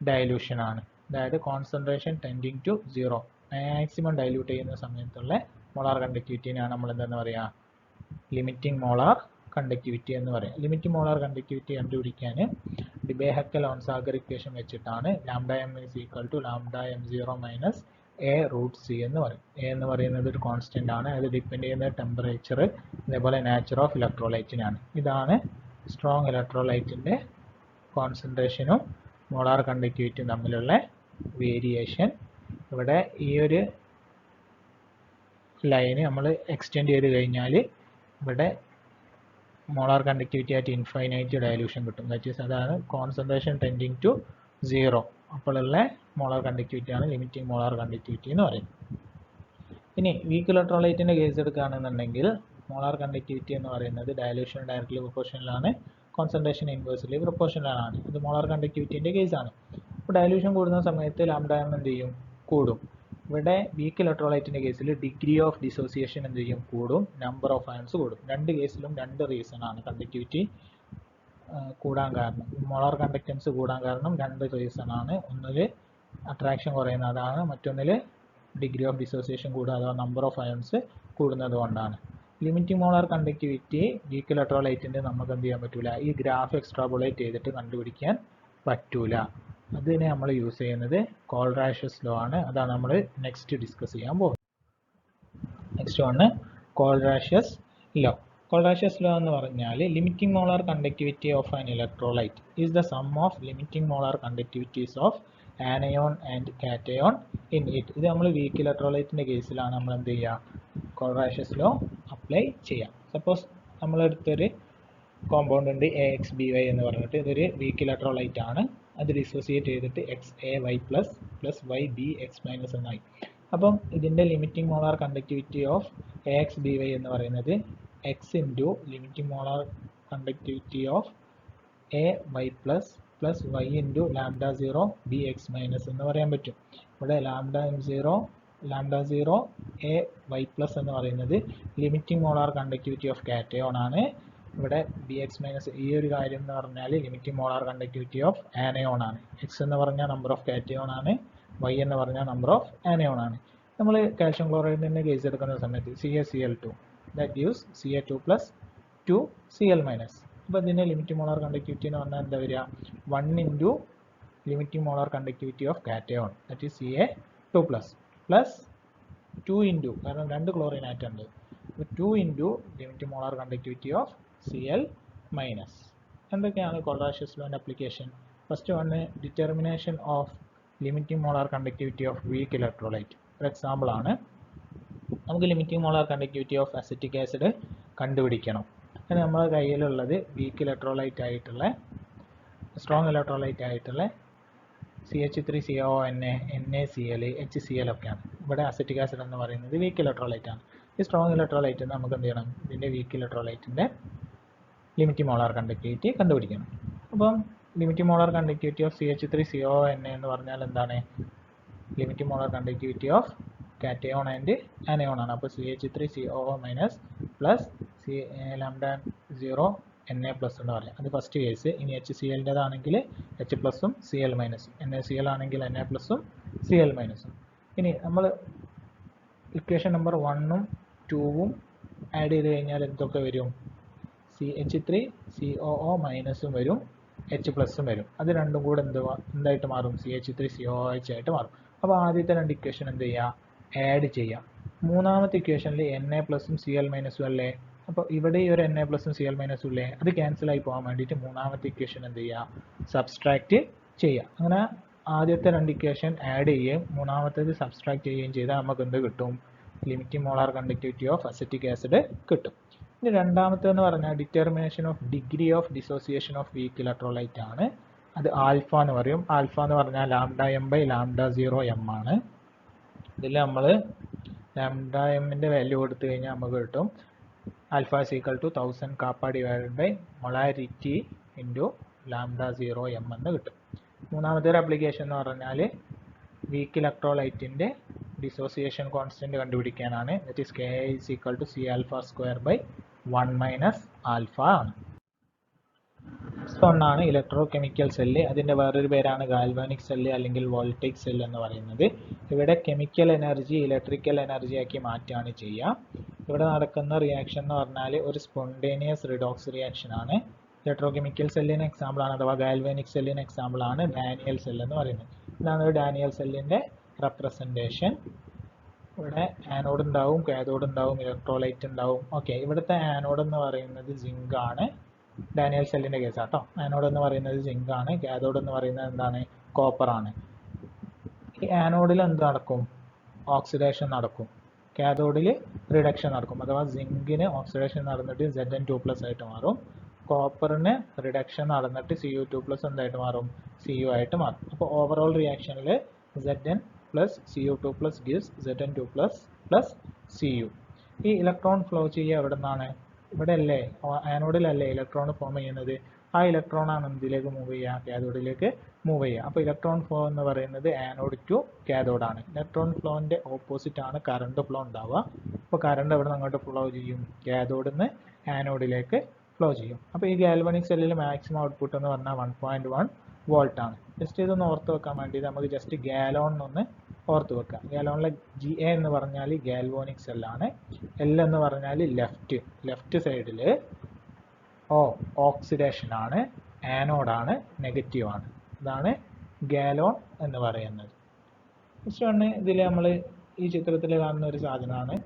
dilution ആണ്. അതായത് concentration tending to 0, maximum dilute ചെയ്യുന്ന സമയത്തുള്ള മോളാർ കണ്ടക്ടിവിറ്റിയാണ് നമ്മൾ എന്താണെന്ന് പറയുക? ലിമിറ്റിംഗ് മോളാർ കണ്ടക്ടിവിറ്റി എന്ന് പറയാം. ലിമിറ്റിംഗ് മോളാർ കണ്ടക്ടിവിറ്റി കണ്ടുപിടിക്കാൻ ഡിബേ-ഹെക്കൽ-ഓൺസാഗർ ഇക്വേഷൻ വെച്ചിട്ടാണ് lambda M is equal to lambda m0 minus A root C എന്ന് പറയും. എ എന്ന് പറയുന്നത് ഒരു കോൺസ്റ്റന്റ് ആണ്. അത് ഡിപ്പെൻഡ് ചെയ്യുന്നത് ടെമ്പറേച്ചർ, അതേപോലെ നാച്ചർ ഓഫ് ഇലക്ട്രോലൈറ്റിനാണ്. ഇതാണ് സ്ട്രോങ് ഇലക്ട്രോലൈറ്റിൻ്റെ കോൺസെൻട്രേഷനും മോളാർ കണ്ടക്ടിവിറ്റിയും തമ്മിലുള്ള വേരിയേഷൻ. ഇവിടെ ഈ ഒരു ലൈന് നമ്മൾ എക്സ്റ്റെൻഡ് ചെയ്ത് കഴിഞ്ഞാൽ ഇവിടെ മോളാർ കണ്ടക്ടിവിറ്റി ആയിട്ട് ഇൻഫൈനൈറ്റ് ഡയലൂഷൻ കിട്ടും. ദാറ്റ് ഈസ് അതാണ് കോൺസെൻട്രേഷൻ ടെൻഡിങ് ടു 0 അപ്പോഴുള്ള മോളാർ കണ്ടക്ടിവിറ്റി ആണ് ലിമിറ്റിംഗ് മോളാർ കണ്ടക്ടിവിറ്റി എന്ന് പറയും. ഇനി വീക്ക് ഇലക്ട്രോലൈറ്റിൻ്റെ കേസ് എടുക്കുകയാണെന്നുണ്ടെങ്കിൽ മോളാർ കണ്ടക്ടിവിറ്റി എന്ന് പറയുന്നത് ഡയലൂഷൻ ഡയറക്ട്ലി പ്രൊപ്പോർഷണലാണ്, കോൺസെൻട്രേഷൻ ഇൻവേഴ്സ്ലി പ്രൊപ്പോർഷണലാണ്. ഇത് മോളാർ കണ്ടക്ടിവിറ്റിൻ്റെ കേസാണ്. അപ്പോൾ ഡയലൂഷൻ കൂടുന്ന സമയത്ത് ലാംഡ എം എന്ത് ചെയ്യും? കൂടും. ഇവിടെ വീക്ക് ഇലക്ട്രോലൈറ്റിൻ്റെ കേസിൽ ഡിഗ്രി ഓഫ് ഡിസോസിയേഷൻ എന്ത് ചെയ്യും? കൂടും. നമ്പർ ഓഫ് അയൺസ് കൂടും. രണ്ട് കേസിലും രണ്ട് റീസൺ ആണ് കണ്ടക്ടിവിറ്റി കൂടാൻ കാരണം. മോളാർ കണ്ടക്റ്റൻസ് കൂടാൻ കാരണം രണ്ട് റീസൺ ആണ്. ഒന്നിൽ അട്രാക്ഷൻ കുറയുന്നതാണ്, മറ്റൊന്നിൽ ഡിഗ്രി ഓഫ് ഡിസോസിയേഷൻ കൂടുക അഥവാ നമ്പർ ഓഫ് അയൺസ് കൂടുന്നത് കൊണ്ടാണ്. ലിമിറ്റിംഗ് മോളാർ കണ്ടക്ടിവിറ്റി വീക്ക് ഇലക്ട്രോലൈറ്റിൻ്റെ നമുക്ക് എന്ത് ചെയ്യാൻ പറ്റില്ല? ഈ ഗ്രാഫ് എക്സ്ട്രാപോളേറ്റ് ചെയ്തിട്ട് കണ്ടുപിടിക്കാൻ പറ്റൂല. അതിനെ നമ്മൾ യൂസ് ചെയ്യുന്നത് കോൾറാഷ്യസ് ലോ ആണ്. അതാണ് നമ്മൾ നെക്സ്റ്റ് ഡിസ്കസ് ചെയ്യാൻ പോകുന്നത്. Next one Kohlrausch law. Kohlrausch law എന്ന് പറഞ്ഞാൽ limiting molar conductivity of an electrolyte is the sum of limiting molar conductivities of anion and cation in it. ഇത് നമ്മൾ വീക്ക് ഇലക്ട്രോലൈറ്റിൻ്റെ കേസിലാണ് നമ്മൾ എന്ത് ചെയ്യുക? കോൾറാഷ്യസ് ലോ അപ്ലൈ ചെയ്യാം. സപ്പോസ് നമ്മളെടുത്തൊരു കോമ്പൗണ്ട് ഉണ്ട് AXBY എന്ന് പറഞ്ഞിട്ട്, ഇതൊരു വീക്ക് ഇലക്ട്രോലൈറ്റ് ആണ്. അത് ഡിസോസിയേറ്റ് ചെയ്തിട്ട് XAY പ്ലസ് YBX മൈനസ് എന്നായി. അപ്പം ഇതിൻ്റെ limiting molar conductivity of AXBY എന്ന് പറയുന്നത് X into limiting molar conductivity of AY plus Y into lambda 0 BX minus എന്ന് പറയാൻ പറ്റും. ഇവിടെ ലാംഡ m0 AY പ്ലസ് എന്ന് പറയുന്നത് limiting molar conductivity of cation ആണ്. ഇവിടെ BX മൈനസ് ഈ ഒരു കാര്യം എന്ന് പറഞ്ഞാൽ limiting molar conductivity of anion ആണ്. X എന്ന് പറഞ്ഞാൽ നമ്പർ ഓഫ് കാറ്റയോൺ ആണ്, Y എന്ന് പറഞ്ഞാൽ നമ്പർ ഓഫ് ആനയോൺ ആണ്. നമ്മൾ കാൽഷ്യം ക്ലോറൈഡിൻ്റെ കേസ് എടുക്കുന്ന സമയത്ത് CaCl2 that gives Ca2 plus 2Cl minus. അപ്പോൾ ഇതിൻ്റെ ലിമിറ്റിംഗ് മോളാർ കണ്ടക്ടിവിറ്റി എന്ന് പറഞ്ഞാൽ എന്താ വരിക? 1 into limiting molar conductivity of cation that is Ca2 plus 2 into, കാരണം രണ്ട് ക്ലോറിൻ ആറ്റം ഉണ്ട്, 2 into limiting molar conductivity of Cl minus. എന്തൊക്കെയാണ് കോൾറാഷ്യസ് ലോൻ്റെ application? First one determination of limiting molar conductivity of weak electrolyte. ഒരു example ആണ്. നമുക്ക് limiting molar conductivity of acetic acid കണ്ടുപിടിക്കണം. അത് നമ്മുടെ കയ്യിലുള്ളത് വീക്ക് ഇലക്ട്രോലൈറ്റ് ആയിട്ടുള്ള സ്ട്രോങ് ഇലക്ട്രോലൈറ്റ് ആയിട്ടുള്ള CH3CONA, NaCl, HCl ഒക്കെയാണ്. ഇവിടെ അസറ്റിക് ആസിഡ് എന്ന് പറയുന്നത് വീക്ക് ഇലക്ട്രോലൈറ്റ് ആണ്. ഈ സ്ട്രോങ് ഇലക്ട്രോലൈറ്റ് നമുക്ക് എന്ത് ചെയ്യണം? ഇതിൻ്റെ വീക്ക് ഇലക്ട്രോലൈറ്റിൻ്റെ ലിമിറ്റിംഗ് മോളാർ കണ്ടക്ടിവിറ്റി കണ്ടുപിടിക്കണം. അപ്പം limiting molar conductivity of CH3CONA എന്ന് പറഞ്ഞാൽ എന്താണ്? Limiting molar conductivity of cation and anion ആണ്. അപ്പോൾ CH3COO minus plus lambda 0 Na plus എന്ന് പറയാം. അത് ഫസ്റ്റ് കേസ്. ഇനി HClൻ്റെതാണെങ്കിൽ H പ്ലസും Cl മൈനസും, NaCl ആണെങ്കിൽ Na പ്ലസും Cl മൈനസും. ഇനി നമ്മൾ ഇക്വേഷൻ നമ്പർ 1ഉം 2ഉം ആഡ് ചെയ്ത് കഴിഞ്ഞാൽ എന്തൊക്കെ വരും? CH3COO മൈനസും വരും, H പ്ലസും വരും. അത് രണ്ടും കൂടെ എന്തായിട്ട് മാറും? CH3COOH ആയിട്ട് മാറും. അപ്പോൾ ആദ്യത്തെ രണ്ട് ഇക്വേഷൻ എന്ത് ചെയ്യുക? ആഡ് ചെയ്യുക. മൂന്നാമത്തെ ഇക്വേഷനിൽ Na പ്ലസും Cl മൈനസും അല്ലേ? അപ്പോൾ ഇവിടെ ഈ ഒരു Na പ്ലസും Cl മൈനസും ഇല്ലേ, അത് ക്യാൻസൽ ആയി പോകാൻ വേണ്ടിയിട്ട് മൂന്നാമത്തെ ഇക്വേഷൻ എന്ത് ചെയ്യുക, സബ്സ്ട്രാക്ട് ചെയ്യുക. അങ്ങനെ ആദ്യത്തെ രണ്ട് ഇക്വേഷൻ ആഡ് ചെയ്യുകയും മൂന്നാമത്തേത് സബ്സ്ട്രാക്ട് ചെയ്യുകയും ചെയ്താൽ നമുക്ക് എന്ത് കിട്ടും, limiting molar conductivity of acetic acid കിട്ടും. ഇനി രണ്ടാമത്തേന്ന് പറഞ്ഞാൽ determination of degree of dissociation of weak electrolyte ആണ്. അത് ആൽഫ എന്ന് പറയും. ആൽഫ എന്ന് പറഞ്ഞാൽ λm/λ0m ആണ്. ഇതിൽ നമ്മൾ λmന്റെ വാല്യൂ കൊടുത്തു കഴിഞ്ഞാൽ നമുക്ക് കിട്ടും alpha is equal to 1000 kappa divided by molarity into λ0m എന്ന് കിട്ടും. മൂന്നാമത്തെ ഒരു ആപ്ലിക്കേഷൻ എന്ന് പറഞ്ഞാൽ വീക്ക് ഇലക്ട്രോലൈറ്റിന്റെ ഡിസോസിയേഷൻ കോൺസ്റ്റന്റ് കണ്ടുപിടിക്കാനാണ്. That is Ki is equal to C∝² by 1 - alpha ആണ്. ഒന്നാണ് ഇലക്ട്രോ കെമിക്കൽ സെല്ല്. അതിന്റെ വേറൊരു പേരാണ് ഗാൽവാനിക് സെല്ല് അല്ലെങ്കിൽ വോൾട്ടൈക് സെല്ല് എന്ന് പറയുന്നത്. ഇവിടെ കെമിക്കൽ എനർജി ഇലക്ട്രിക്കൽ എനർജി ആക്കി മാറ്റുകയാണ് ചെയ്യുക. ഇവിടെ നടക്കുന്ന റിയാക്ഷൻ എന്ന് പറഞ്ഞാൽ ഒരു സ്പോണ്ടേനിയസ് റിഡോക്സ് റിയാക്ഷൻ ആണ്. ഇലക്ട്രോ കെമിക്കൽ സെല്ലിന് എക്സാമ്പിൾ ആണ്, അഥവാ ഗാൽവാനിക് സെല്ലിന് എക്സാമ്പിൾ ആണ് ഡാനിയൽ സെൽ എന്ന് പറയുന്നത്. ഇതാണ് ഡാനിയൽ സെല്ലിന്റെ റെപ്രസെന്റേഷൻ. ഇവിടെ ആനോഡ് ഉണ്ടാവും, കാഥോഡ് ഉണ്ടാവും, ഇലക്ട്രോലൈറ്റ് ഉണ്ടാവും. ഓക്കെ, ഇവിടുത്തെ ആനോഡ് എന്ന് പറയുന്നത് സിങ്ക് ആണ്. ഡാനിയൽ സെല്ലിന്റെ കേസ് ആട്ടോ. ആനോഡ് എന്ന് പറയുന്നത് സിങ്ക് ആണ്, കാഥോഡ് എന്ന് പറയുന്നത് എന്താണ്, കോപ്പർ ആണ്. ഈ ആനോഡിൽ എന്ത് നടക്കും, ഓക്സിഡേഷൻ നടക്കും. കാഥോഡിൽ റിഡക്ഷൻ നടക്കും, അഥവാ സിങ്കിന് ഓക്സിഡേഷൻ നടന്നിട്ട് Zn2+ ആയിട്ട് മാറും. കോപ്പറിന് റിഡക്ഷൻ നടന്നിട്ട് Cu2+ എന്തായിട്ട് മാറും, Cu ആയിട്ട് മാറും. അപ്പോൾ ഓവറോൾ റിയാക്ഷനിൽ Zn plus Cu2+ gives Zn2+ plus Cu. ഈ ഇലക്ട്രോൺ ഫ്ലോ ചെയ്യുക എവിടെ നിന്നാണ്, ഇവിടെ അല്ലേ, ആനോഡിലല്ലേ ഇലക്ട്രോൺ ഫോം ചെയ്യുന്നത്. ആ ഇലക്ട്രോൺ ആണ് എന്തിലേക്ക് മൂവ് ചെയ്യുക, കാഥോഡിലേക്ക് മൂവ് ചെയ്യുക. അപ്പോൾ ഇലക്ട്രോൺ ഫ്ലോ എന്ന് പറയുന്നത് ആനോഡ് ടു കാഥോഡ് ആണ്. ഇലക്ട്രോൺ ഫ്ലോന്റെ ഓപ്പോസിറ്റ് ആണ് കറണ്ട് ഫ്ലോ ഉണ്ടാവുക. അപ്പോൾ കറണ്ട് എവിടെ നിന്ന് അങ്ങോട്ട് ഫ്ലോ ചെയ്യും, കാഥോഡിൽ നിന്ന് ആനോഡിലേക്ക് ഫ്ലോ ചെയ്യും. അപ്പോൾ ഈ ഗാൽവാനിക് സെല്ലിൽ മാക്സിമം ഔട്ട്പുട്ട് എന്ന് പറഞ്ഞാൽ 1.1 വോൾട്ട് ആണ്. ജസ്റ്റ് ഇതൊന്ന് ഓർത്ത് വെക്കാൻ വേണ്ടി നമുക്ക് ജസ്റ്റ് ഗാലോൺ ഒന്ന് ഓർത്ത് വെക്കാം. ഗാലോണിലെ Ga എന്ന് പറഞ്ഞാൽ ഗാൽവാനിക് സെല്ലാണ്. L എന്ന് പറഞ്ഞാൽ ലെഫ്റ്റ് സൈഡിൽ ഓക്സിഡേഷൻ ആണ്, ആനോഡാണ്, നെഗറ്റീവ് ആണ്. ഇതാണ് ഗാലോൺ എന്ന് പറയുന്നത്. നെക്സ്റ്റ് ഇതിൽ നമ്മൾ ഈ ചിത്രത്തിൽ കാണുന്ന ഒരു സാധനമാണ്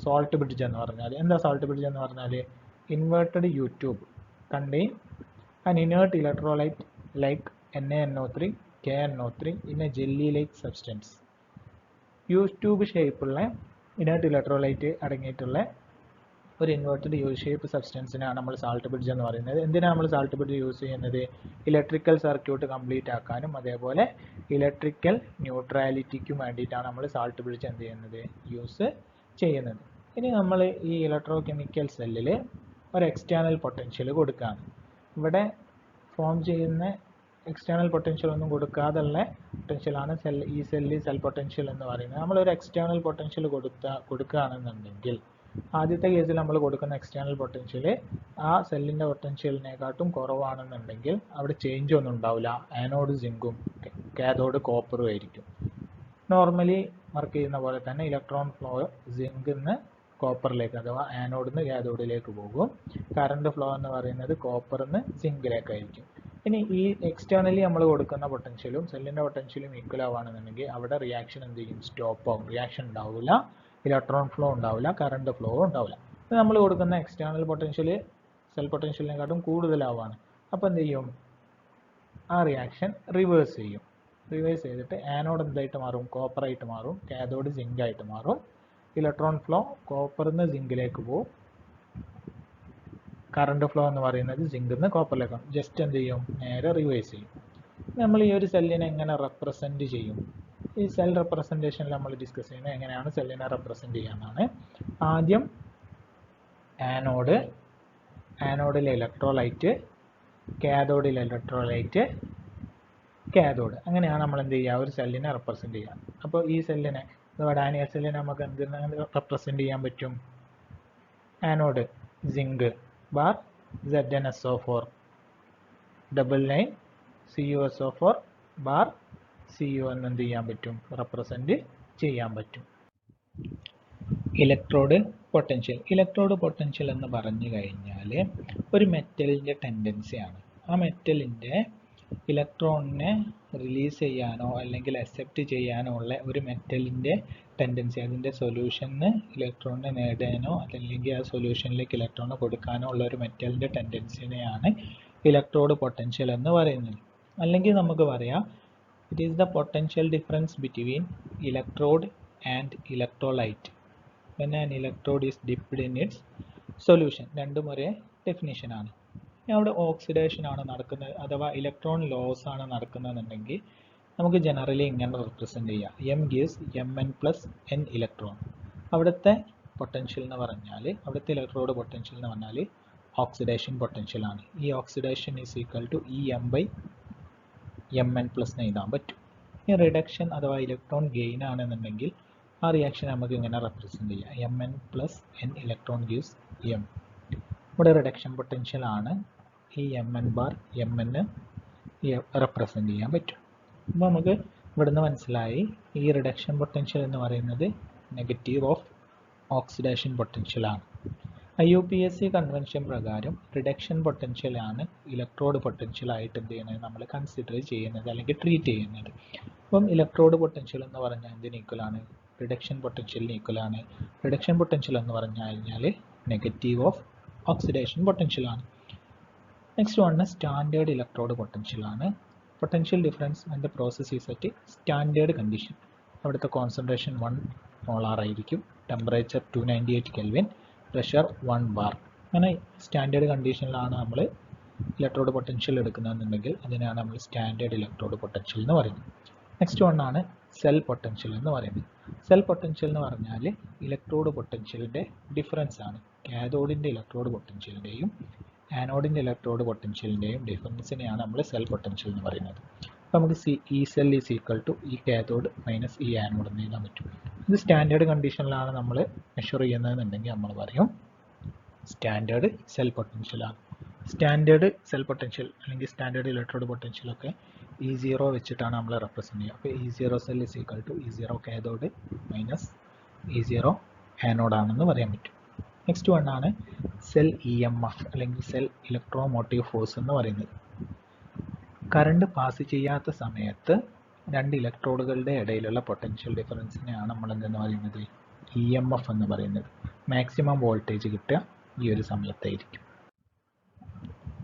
സോൾട്ട് ബ്രിഡ്ജ് എന്ന് പറഞ്ഞാൽ. എന്താ സോൾട്ട് ബ്രിഡ്ജ് എന്ന് പറഞ്ഞാൽ, inverted U tube contain an inert electrolyte like NaNO3, KNO3 in a jelly-like substance. U tube ഷേപ്പുള്ള ഇനേർട്ട് ഇലക്ട്രോലൈറ്റ് അടങ്ങിയിട്ടുള്ള ഒരു ഇൻവേർട്ടഡ് യു ഷേപ്പ് സബ്സ്റ്റൻസിനാണ് നമ്മൾ സാൾട്ട് ബ്രിഡ്ജ് എന്ന് പറയുന്നത്. എന്തിനാണ് നമ്മൾ സാൾട്ട് ബ്രിഡ്ജ് യൂസ് ചെയ്യുന്നത്, ഇലക്ട്രിക്കൽ സർക്യൂട്ട് കംപ്ലീറ്റ് ആക്കാനും അതേപോലെ ഇലക്ട്രിക്കൽ ന്യൂട്രാലിറ്റിക്കും വേണ്ടിയിട്ടാണ് നമ്മൾ സാൾട്ട് ബ്രിഡ്ജ് എന്ത് ചെയ്യുന്നത്, യൂസ് ചെയ്യുന്നത്. ഇനി നമ്മൾ ഈ ഇലക്ട്രോ കെമിക്കൽ സെല്ലിൽ ഒരു എക്സ്റ്റേണൽ പൊട്ടൻഷ്യൽ കൊടുക്കുകയാണ്. ഇവിടെ ഫോം ചെയ്യുന്ന എക്സ്റ്റേണൽ പൊട്ടൻഷ്യൽ ഒന്നും കൊടുക്കാതുള്ള പൊട്ടൻഷ്യലാണ് ഈ സെൽ പൊട്ടൻഷ്യൽ എന്ന് പറയുന്നത്. നമ്മളൊരു എക്സ്റ്റേണൽ പൊട്ടൻഷ്യൽ കൊടുക്കുകയാണെന്നുണ്ടെങ്കിൽ ആദ്യത്തെ കേസിൽ നമ്മൾ കൊടുക്കുന്ന എക്സ്റ്റേണൽ പൊട്ടൻഷ്യൽ ആ സെല്ലിൻ്റെ പൊട്ടൻഷ്യലിനെക്കാട്ടും കുറവാണെന്നുണ്ടെങ്കിൽ അവിടെ ചേഞ്ച് ഒന്നും ഉണ്ടാവില്ല. ആനോഡ് സിങ്കും കാഥോഡ് കോപ്പറും ആയിരിക്കും. നോർമലി വർക്ക് ചെയ്യുന്ന പോലെ തന്നെ ഇലക്ട്രോൺ ഫ്ലോ സിങ്കിൽ നിന്ന് കോപ്പറിലേക്ക് അഥവാ ആനോഡിൽ നിന്ന് കാഥോഡിലേക്ക് പോകും. കറണ്ട് ഫ്ലോ എന്ന് പറയുന്നത് കോപ്പറിൽ നിന്ന് സിങ്കിലേക്കായിരിക്കും. ഇനി ഈ എക്സ്റ്റേണലി നമ്മൾ കൊടുക്കുന്ന പൊട്ടൻഷ്യലും സെല്ലിൻ്റെ പൊട്ടൻഷ്യലും ഈക്വൽ ആവുകയാണെന്നുണ്ടെങ്കിൽ അവിടെ റിയാക്ഷൻ എന്ത് ചെയ്യും, സ്റ്റോപ്പ് ആവും. റിയാക്ഷൻ ഉണ്ടാവില്ല, ഇലക്ട്രോൺ ഫ്ലോ ഉണ്ടാവില്ല, കറണ്ട് ഫ്ലോ ഉണ്ടാവില്ല. നമ്മൾ കൊടുക്കുന്ന എക്സ്റ്റേണൽ പൊട്ടൻഷ്യൽ സെൽ പൊട്ടൻഷ്യലിനെക്കാട്ടും കൂടുതലാവുകയാണ്. അപ്പോൾ എന്ത് ചെയ്യും, ആ റിയാക്ഷൻ റിവേഴ്സ് ചെയ്യും. റിവേഴ്സ് ചെയ്തിട്ട് ആനോഡ് എന്തായിട്ട് മാറും, കോപ്പറായിട്ട് മാറും, കാഥോഡ് സിങ്ക് ആയിട്ട് മാറും. ഇലക്ട്രോൺ ഫ്ലോ കോപ്പറിൽ നിന്ന് സിങ്കിലേക്ക് പോകും. കറണ്ട് ഫ്ലോ എന്ന് പറയുന്നത് സിങ്കിൽ നിന്ന് കോപ്പറിലേക്കാണ്. ജസ്റ്റ് എന്ത് ചെയ്യും, നേരെ റിവേഴ്സ് ചെയ്യും. നമ്മൾ ഈ ഒരു സെല്ലിനെ എങ്ങനെ റെപ്രസെൻറ്റ് ചെയ്യും, ഈ സെൽ റെപ്രസെൻറ്റേഷനിൽ നമ്മൾ ഡിസ്കസ് ചെയ്യുന്നത് എങ്ങനെയാണ് സെല്ലിനെ റെപ്രസെൻറ്റ് ചെയ്യാനാണ്. ആദ്യം ആനോഡിലെ ഇലക്ട്രോലൈറ്റ്, കാഥോഡിലെ ഇലക്ട്രോലൈറ്റ്, കാഥോഡ്, അങ്ങനെയാണ് നമ്മൾ എന്ത് ചെയ്യുക, ഒരു സെല്ലിനെ റെപ്രസെൻറ്റ് ചെയ്യുക. അപ്പോൾ ഈ സെല്ലിനെ ഡാനിയൽ സെല്ലിനെ നമുക്ക് എന്തിനാണ് റെപ്രസെൻറ്റ് ചെയ്യാൻ പറ്റും, anode zinc bar ZnSO4 9 CuSO4 bar Cu എന്ന് എന്ത് ചെയ്യാൻ പറ്റും, റെപ്രസെൻറ്റ് ചെയ്യാൻ പറ്റും. ഇലക്ട്രോഡ് പൊട്ടൻഷ്യൽ എന്ന് പറഞ്ഞു കഴിഞ്ഞാൽ ഒരു മെറ്റലിൻ്റെ ടെൻഡൻസിയാണ്. ആ മെറ്റലിൻ്റെ ഇലക്ട്രോണിനെ റിലീസ് ചെയ്യാനോ അല്ലെങ്കിൽ അക്സെപ്റ്റ് ചെയ്യാനോ ഉള്ള ഒരു മെറ്റലിൻ്റെ ടെൻഡൻസി, അതിൻ്റെ സൊല്യൂഷന് ഇലക്ട്രോണിനെ നേടാനോ അല്ലെങ്കിൽ ആ സൊല്യൂഷനിലേക്ക് ഇലക്ട്രോണിനെ കൊടുക്കാനോ ഉള്ള ഒരു മെറ്റലിൻ്റെ ടെൻഡൻസിനെയാണ് ഇലക്ട്രോഡ് പൊട്ടൻഷ്യൽ എന്ന് പറയുന്നത്. അല്ലെങ്കിൽ നമുക്ക് പറയാം it is the potential difference between electrode and electrolyte when an electrode is dipped in its solution. രണ്ടും ഒരേ ഡെഫിനിഷൻ ആണ്. അവിടെ ഓക്സിഡേഷൻ ആണ് നടക്കുന്നത് അഥവാ ഇലക്ട്രോൺ ലോസ് ആണ് നടക്കുന്നതെന്നുണ്ടെങ്കിൽ നമുക്ക് ജനറലി ഇങ്ങനെ റെപ്രസെൻ്റ് ചെയ്യാം. M gives M N plus an electron. അവിടുത്തെ പൊട്ടൻഷ്യൽ എന്ന് പറഞ്ഞാൽ, അവിടുത്തെ ഇലക്ട്രോഡ് പൊട്ടൻഷ്യൽ എന്ന് പറഞ്ഞാൽ ഓക്സിഡേഷൻ പൊട്ടൻഷ്യൽ ആണ്. ഈ oxidation is equal to E M by M N plus എഴുതാൻ പറ്റും. ഈ റിഡക്ഷൻ അഥവാ ഇലക്ട്രോൺ ഗെയിൻ ആണെന്നുണ്ടെങ്കിൽ ആ റിയാക്ഷൻ നമുക്ക് ഇങ്ങനെ റെപ്രസെൻ്റ് ചെയ്യാം. M N plus an electron gives M. ഇവിടെ റിഡക്ഷൻ പൊട്ടൻഷ്യൽ ആണ്. ഈ M N bar M N represent ചെയ്യാൻ പറ്റും. അപ്പോൾ നമുക്ക് ഇവിടുന്ന് മനസ്സിലായി ഈ റിഡക്ഷൻ പൊട്ടൻഷ്യൽ എന്ന് പറയുന്നത് നെഗറ്റീവ് ഓഫ് ഓക്സിഡേഷൻ പൊട്ടൻഷ്യൽ ആണ്. IUPAC കൺവെൻഷൻ പ്രകാരം റിഡക്ഷൻ പൊട്ടൻഷ്യലാണ് ഇലക്ട്രോഡ് പൊട്ടൻഷ്യൽ ആയിട്ട് എന്ത് ചെയ്യുന്നത് നമ്മൾ കൺസിഡർ ചെയ്യുന്നത് അല്ലെങ്കിൽ ട്രീറ്റ് ചെയ്യുന്നത്. അപ്പം ഇലക്ട്രോഡ് പൊട്ടൻഷ്യൽ എന്ന് പറഞ്ഞാൽ എന്തിന് ഈക്വലാണ്? റിഡക്ഷൻ പൊട്ടൻഷ്യലിന് ഈക്വലാണ്. റിഡക്ഷൻ പൊട്ടൻഷ്യൽ എന്ന് പറഞ്ഞു കഴിഞ്ഞാൽ നെഗറ്റീവ് ഓഫ് ഓക്സിഡേഷൻ പൊട്ടൻഷ്യൽ ആണ്. Next one standard electrode potential ആണ്. Potential difference and process is at standard condition. അവിടുത്തെ കോൺസെൻട്രേഷൻ 1 മോളാർ ആയിരിക്കും, ടെമ്പറേച്ചർ 298 കെൽവിൻ, പ്രഷർ 1 ബാർ. അങ്ങനെ സ്റ്റാൻഡേർഡ് കണ്ടീഷനിലാണ് നമ്മൾ ഇലക്ട്രോഡ് പൊട്ടൻഷ്യൽ എടുക്കുന്നതെന്നുണ്ടെങ്കിൽ അതിനാണ് നമ്മൾ സ്റ്റാൻഡേർഡ് ഇലക്ട്രോഡ് പൊട്ടൻഷ്യൽ എന്ന് പറയുന്നത്. നെക്സ്റ്റ് വൺ ആണ് സെൽ പൊട്ടൻഷ്യൽ എന്ന് പറയുന്നത്. സെൽ പൊട്ടൻഷ്യൽ എന്ന് പറഞ്ഞാൽ ഇലക്ട്രോഡ് പൊട്ടൻഷ്യലിൻ്റെ ഡിഫറൻസ് ആണ്. കാഥോഡിൻ്റെ ഇലക്ട്രോഡ് പൊട്ടൻഷ്യലിൻ്റെയും ആനോഡിൻ്റെ ഇലക്ട്രോഡ് പൊട്ടൻഷ്യലിൻ്റെയും ഡിഫറൻസിനെയാണ് നമ്മൾ സെൽ പൊട്ടൻഷ്യൽ എന്ന് പറയുന്നത്. അപ്പോൾ നമുക്ക് E cell is equal to E cathode minus E anode എന്ന് എഴുതാൻ പറ്റും. ഇത് സ്റ്റാൻഡേർഡ് കണ്ടീഷനിലാണ് നമ്മൾ മെഷർ ചെയ്യുന്നതെന്നുണ്ടെങ്കിൽ നമ്മൾ പറയും സ്റ്റാൻഡേർഡ് സെൽ പൊട്ടൻഷ്യലാണ്. സ്റ്റാൻഡേർഡ് സെൽ പൊട്ടൻഷ്യൽ അല്ലെങ്കിൽ സ്റ്റാൻഡേർഡ് ഇലക്ട്രോഡ് പൊട്ടൻഷ്യലൊക്കെ E0 വെച്ചിട്ടാണ് നമ്മൾ റെപ്രസെൻ്റ് ചെയ്യുക. അപ്പോൾ E0 cell is equal to E0 cathode minus E0 anode ആണെന്ന് പറയാൻ പറ്റും. നെക്സ്റ്റ് വൺ ആണ് സെൽ EMF അല്ലെങ്കിൽ സെൽ ഇലക്ട്രോമോട്ടീവ് ഫോഴ്സ് എന്ന് പറയുന്നത്. കറണ്ട് പാസ് ചെയ്യാത്ത സമയത്ത് രണ്ട് ഇലക്ട്രോഡുകളുടെ ഇടയിലുള്ള പൊട്ടൻഷ്യൽ ഡിഫറൻസിനെയാണ് നമ്മൾ എന്തെന്ന് പറയുന്നത് EMF എന്ന് പറയുന്നത്. മാക്സിമം വോൾട്ടേജ് കിട്ടുക ഈ ഒരു സമയത്തായിരിക്കും.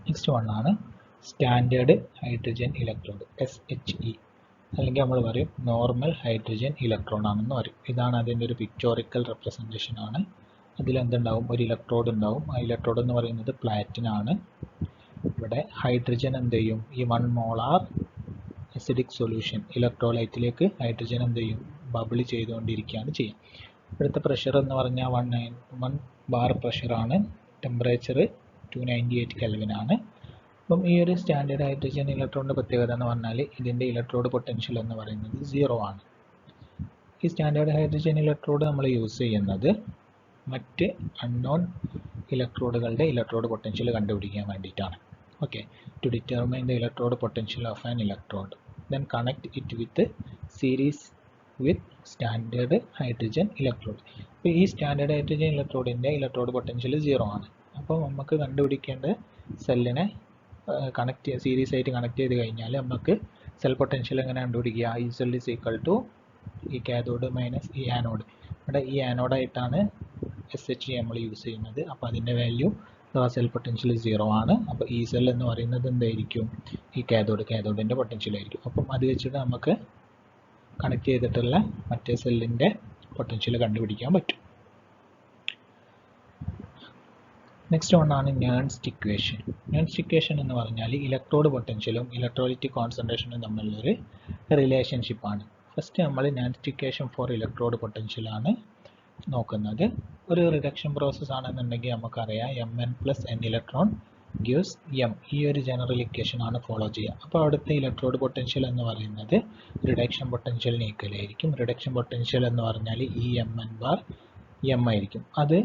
നെക്സ്റ്റ് വൺ ആണ് സ്റ്റാൻഡേർഡ് ഹൈഡ്രജൻ ഇലക്ട്രോഡ് SHE അല്ലെങ്കിൽ നമ്മൾ പറയും നോർമൽ ഹൈഡ്രജൻ ഇലക്ട്രോൺ ആണെന്ന് പറയും. ഇതാണ് അതിൻ്റെ ഒരു പിക്ചോറിക്കൽ റെപ്രസെൻറ്റേഷൻ ആണ്. അതിലെന്തുണ്ടാവും? ഒരു ഇലക്ട്രോഡ് ഉണ്ടാവും. ആ ഇലക്ട്രോഡ് എന്ന് പറയുന്നത് പ്ലാറ്റിനം ആണ്. ഇവിടെ ഹൈഡ്രജൻ എന്ത് ചെയ്യും? ഈ 1 മോളാർ അസിഡിക് സൊല്യൂഷൻ ഇലക്ട്രോലൈറ്റിലേക്ക് ഹൈഡ്രജൻ എന്ത് ചെയ്യും? ബബിൾ ചെയ്തുകൊണ്ടിരിക്കുകയാണ് ചെയ്യുക. ഇവിടുത്തെ പ്രഷർ എന്ന് പറഞ്ഞാൽ 1 ബാർ പ്രഷറാണ്, ടെമ്പറേച്ചർ 298 കെൽവിൻ ആണ്. അപ്പം ഈ ഒരു സ്റ്റാൻഡേർഡ് ഹൈഡ്രജൻ ഇലക്ട്രോണിൻ്റെ പ്രത്യേകത എന്ന് പറഞ്ഞാൽ ഇതിൻ്റെ ഇലക്ട്രോഡ് പൊട്ടൻഷ്യൽ എന്ന് പറയുന്നത് 0 ആണ്. ഈ സ്റ്റാൻഡേർഡ് ഹൈഡ്രജൻ ഇലക്ട്രോഡ് നമ്മൾ യൂസ് ചെയ്യുന്നത് മറ്റ് അൺനോൺ ഇലക്ട്രോഡുകളുടെ ഇലക്ട്രോഡ് പൊട്ടൻഷ്യൽ കണ്ടുപിടിക്കാൻ വേണ്ടിയിട്ടാണ്. Okay, to determine the electrode potential of an electrode then connect it with series with standard hydrogen electrode. അപ്പോൾ ഈ സ്റ്റാൻഡേർഡ് ഹൈഡ്രജൻ ഇലക്ട്രോഡിൻ്റെ ഇലക്ട്രോഡ് പൊട്ടൻഷ്യൽ 0 ആണ്. അപ്പോൾ നമുക്ക് കണ്ടുപിടിക്കേണ്ട സെല്ലിനെ സീരീസ് ആയിട്ട് കണക്ട് ചെയ്ത് കഴിഞ്ഞാൽ നമുക്ക് സെൽ പൊട്ടൻഷ്യൽ എങ്ങനെ കണ്ടുപിടിക്കുക? ഈ സെൽ ഈസ് ഈക്വൽ ടു ഈ കാഥോഡ് മൈനസ് ഈ ആനോഡ്. ഇവിടെ ഈ ആനോഡായിട്ടാണ് SHE നമ്മൾ യൂസ് ചെയ്യുന്നത്. അപ്പോൾ അതിൻ്റെ വാല്യൂ അഥവാ സെൽ പൊട്ടൻഷ്യൽ 0 ആണ്. അപ്പോൾ ഈ സെൽ എന്ന് പറയുന്നത് എന്തായിരിക്കും? ഈ കാഥോഡിൻ്റെ പൊട്ടൻഷ്യൽ ആയിരിക്കും. അപ്പം അത് വെച്ചിട്ട് നമുക്ക് കണക്ട് ചെയ്തിട്ടുള്ള മറ്റേ സെല്ലിൻ്റെ പൊട്ടൻഷ്യൽ കണ്ടുപിടിക്കാൻ പറ്റും. നെക്സ്റ്റ് വണ്ണാണ് നേൺസ്റ്റ് ഇക്വേഷൻ. നേൺസ്റ്റ് ഇക്വേഷൻ എന്ന് പറഞ്ഞാൽ ഇലക്ട്രോഡ് പൊട്ടൻഷ്യലും ഇലക്ട്രോലൈറ്റിക് കോൺസെൻട്രേഷനും തമ്മിലുള്ളൊരു റിലേഷൻഷിപ്പാണ്. ഫസ്റ്റ് നമ്മൾ നേൺസ്റ്റ് ഇക്വേഷൻ ഫോർ ഇലക്ട്രോഡ് പൊട്ടൻഷ്യലാണ് നോക്കുന്നത്. ഒരു റിഡക്ഷൻ പ്രോസസ് ആണെന്നുണ്ടെങ്കിൽ നമുക്കറിയാം Mn plus n electron gives M. ഈ ഒരു ജനറൽ ഇക്വേഷൻ ആണ് ഫോളോ ചെയ്യുക. അപ്പോൾ അവിടുത്തെ ഇലക്ട്രോഡ് പൊട്ടൻഷ്യൽ എന്ന് പറയുന്നത് റിഡക്ഷൻ പൊട്ടൻഷ്യലിന് ഈക്വൽ ആയിരിക്കും. റിഡക്ഷൻ പൊട്ടൻഷ്യൽ എന്ന് പറഞ്ഞാൽ ഈ Mn ബാർ M ആയിരിക്കും. അത്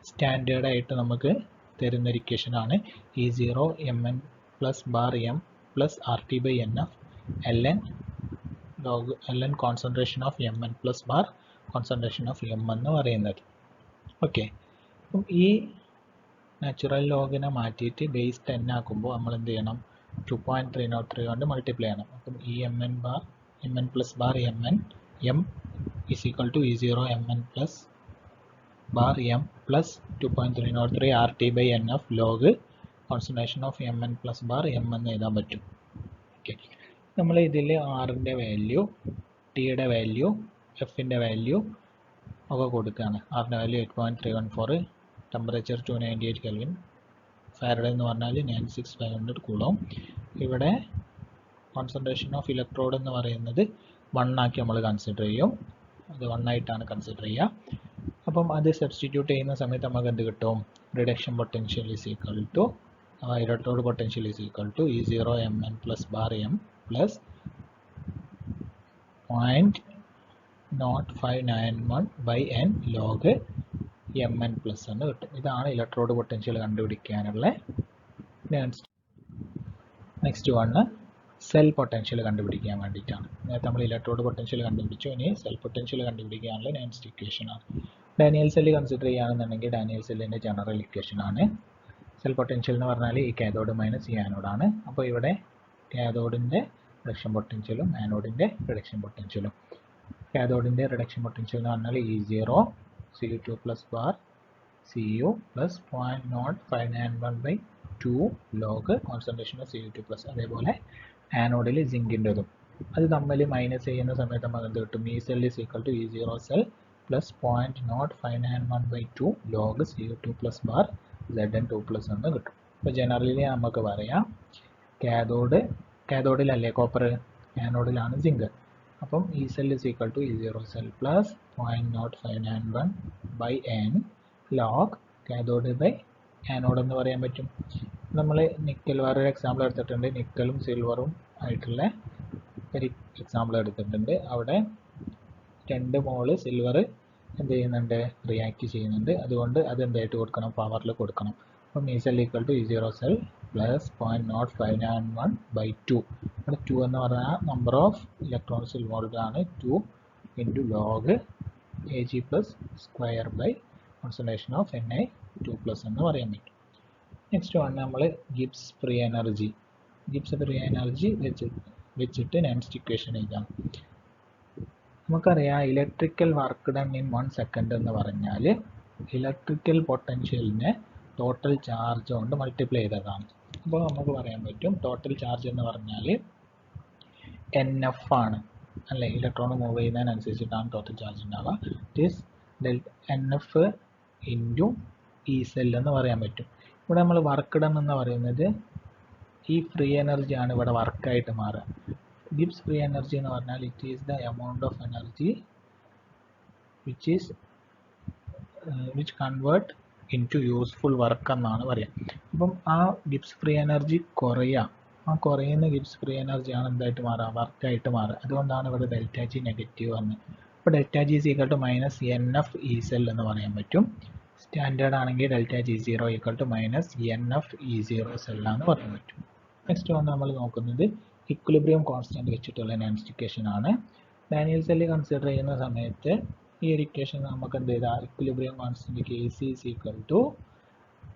സ്റ്റാൻഡേർഡ് ആയിട്ട് നമുക്ക് തരുന്ന ഒരു ഇക്വേഷൻ ആണ് E0 Mn plus bar M plus RT/NF ln concentration of Mn plus bar concentration of M എന്ന് പറയുന്നത്. ഓക്കെ, അപ്പം ഈ നാച്ചുറൽ ലോഗിനെ മാറ്റിയിട്ട് ബേസ് 10 ആക്കുമ്പോൾ നമ്മൾ എന്ത് ചെയ്യണം? 2.303 കൊണ്ട് മൾട്ടിപ്ലൈ ചെയ്യണം. അപ്പം ഈ mn plus bar mn m is equal to E0 mn plus bar m plus 2.303 RT by NF log concentration of mn plus bar m എന്ന് എഴുതാൻ പറ്റും. ഓക്കെ, നമ്മൾ ഇതിൽ ആറിൻ്റെ വാല്യൂ, ടിയുടെ വാല്യൂ, എഫിൻ്റെ വാല്യൂ ഒക്കെ കൊടുക്കുകയാണ്. ആറിൻ്റെ വാല്യൂ 8.314, ടെമ്പറേച്ചർ 298 കെൽവിൻ, ഫാരഡേ എന്ന് പറഞ്ഞാൽ 96500 കൂളോം. ഇവിടെ കോൺസെൻട്രേഷൻ ഓഫ് ഇലക്ട്രോഡ് എന്ന് പറയുന്നത് 1 ആക്കി നമ്മൾ കൺസിഡർ ചെയ്യും. അത് 1 ആയിട്ടാണ് കൺസിഡർ ചെയ്യുക. അപ്പം അത് സബ്സ്റ്റിറ്റ്യൂട്ട് ചെയ്യുന്ന സമയത്ത് നമുക്ക് എന്ത് കിട്ടും? Reduction potential is equal to electrode potential is equal to E0 mn plus bar m plus 0.0591 by n log mn plus എന്ന് കിട്ടും. ഇതാണ് ഇലക്ട്രോഡ് പൊട്ടൻഷ്യൽ കണ്ടുപിടിക്കാനുള്ള നെക്സ്റ്റ് വണ് സെൽ പൊട്ടൻഷ്യൽ കണ്ടുപിടിക്കാൻ വേണ്ടിയിട്ടാണ്. നേരത്തെ നമ്മൾ ഇലക്ട്രോഡ് പൊട്ടൻഷ്യൽ കണ്ടുപിടിച്ചു, ഇനി സെൽ പൊട്ടൻഷ്യൽ കണ്ടുപിടിക്കാനുള്ള നെക്സ്റ്റ് ഇക്വേഷൻ ആണ്. ഡാനിയൽ സെല്ല് കൺസിഡർ ചെയ്യുകയാണെന്നുണ്ടെങ്കിൽ ഡാനിയൽ സെല്ലിൻ്റെ ജനറൽ ഇക്വേഷൻ ആണ്. സെൽ പൊട്ടൻഷ്യൽ എന്ന് പറഞ്ഞാൽ ഈ കാഥോഡ് മൈനസ് ഈ ആനോഡാണ്. അപ്പോൾ ഇവിടെ കാഥോഡിൻ്റെ റിഡക്ഷൻ പൊട്ടൻഷ്യലും ആനോഡിൻ്റെ റിഡക്ഷൻ പൊട്ടൻഷ്യലും. കാഥോഡിൻ്റെ റിഡക്ഷൻ പൊട്ടൻഷ്യൽ എന്ന് പറഞ്ഞാൽ E0 Cu2 plus bar Cu plus 0.0591/2 log concentration of Cu2 plus. അതേപോലെ ആനോഡിൽ സിങ്കിൻ്റെതും അത് തമ്മിൽ മൈനസ് ചെയ്യുന്ന സമയത്ത് നമുക്ക് എന്ത് കിട്ടും? ഈ cell is equal to E0 cell plus 0.0591/2 log Cu2 plus bar Zn2 plus എന്ന് കിട്ടും. അപ്പോൾ ജനറലി നമുക്ക് പറയാം കാഥോഡിലല്ലേ കോപ്പർ, ആനോഡിലാണ് സിങ്ക്. അപ്പം ഈ cell is equal to E0 cell plus 0.0591/n log cathode by anode എന്ന് പറയാൻ പറ്റും. നമ്മൾ നിക്കൽ വേറൊരു എക്സാമ്പിൾ എടുത്തിട്ടുണ്ട്, നിക്കലും സിൽവറും ആയിട്ടുള്ള ഒരു എക്സാമ്പിൾ എടുത്തിട്ടുണ്ട്. അവിടെ 2 മോള് സിൽവർ എന്ത് ചെയ്യുന്നുണ്ട്? റിയാക്ട് ചെയ്യുന്നുണ്ട്. അതുകൊണ്ട് അത് എന്തായിട്ട് കൊടുക്കണം? പവറിൽ കൊടുക്കണം. അപ്പം ഈ cell equal to E0 cell plus 0.0591/2. ഇവിടെ 2 എന്ന് പറഞ്ഞാൽ നമ്പർ ഓഫ് ഇലക്ട്രോൺസ് ഇൻവോൾവ് ആണ്. 2 into log Ag plus square by concentration of Na2 plus എന്ന് പറയാൻ പറ്റും. നെക്സ്റ്റ് വൺ നമ്മൾ Gibbs free energy. Gibbs free energy വെച്ചിട്ട് നെക്സ്റ്റ് ഇക്വേഷൻ എഴുതാം. നമുക്കറിയാം electrical work done in 1 second എന്ന് പറഞ്ഞാൽ ഇലക്ട്രിക്കൽ പൊട്ടൻഷ്യലിനെ ടോട്ടൽ ചാർജ് കൊണ്ട് മൾട്ടിപ്ലൈ ചെയ്തതാണ്. അപ്പോൾ നമുക്ക് പറയാൻ പറ്റും ടോട്ടൽ ചാർജ് എന്ന് പറഞ്ഞാൽ NF ആണ് അല്ലേ? ഇലക്ട്രോൺ മൂവ് ചെയ്യുന്നതിനനുസരിച്ചിട്ടാണ് ടോട്ടൽ ചാർജ് ഉണ്ടാവുക. ഇറ്റ് ഈസ് NF ഇൻറ്റു ഈ സെൽ എന്ന് പറയാൻ പറ്റും. ഇവിടെ നമ്മൾ വർക്ക് ഡൺ എന്ന് പറയുന്നത് ഈ ഫ്രീ എനർജി ആണ് ഇവിടെ വർക്കായിട്ട് മാറുക. ഗിബ്സ് ഫ്രീ എനർജി എന്ന് പറഞ്ഞാൽ it is the amount of energy which convert into useful work എന്നാണ് പറയുക. അപ്പം ആ ഗിബ്സ് ഫ്രീ എനർജി കുറയുക, ആ കുറയുന്ന ഗിബ്സ് ഫ്രീ എനർജിയാണ് എന്തായിട്ട് മാറുക? വർക്കായിട്ട് മാറുക. അതുകൊണ്ടാണ് ഇവിടെ ഡെൽറ്റ ജി നെഗറ്റീവ് വന്നത്. അപ്പോൾ delta G is equal to minus NF E cell എന്ന് പറയാൻ പറ്റും. സ്റ്റാൻഡേർഡ് ആണെങ്കിൽ delta G 0 equal to minus NF E0 സെല്ലാന്ന് പറയാൻ പറ്റും. നെക്സ്റ്റ് വന്ന് നമ്മൾ നോക്കുന്നത് ഇക്വിലിബ്രിയം കോൺസ്റ്റന്റ് വെച്ചിട്ടുള്ള നെക്സ്റ്റ് ഇക്വേഷൻ ആണ്. ഡാനിയൽ സെല്ല് കൺസിഡർ ചെയ്യുന്ന സമയത്ത് ഈ ഒരു ഇക്വേഷൻ നമുക്ക് എന്ത് ചെയ്താൽ equilibrium constant Kc is equal to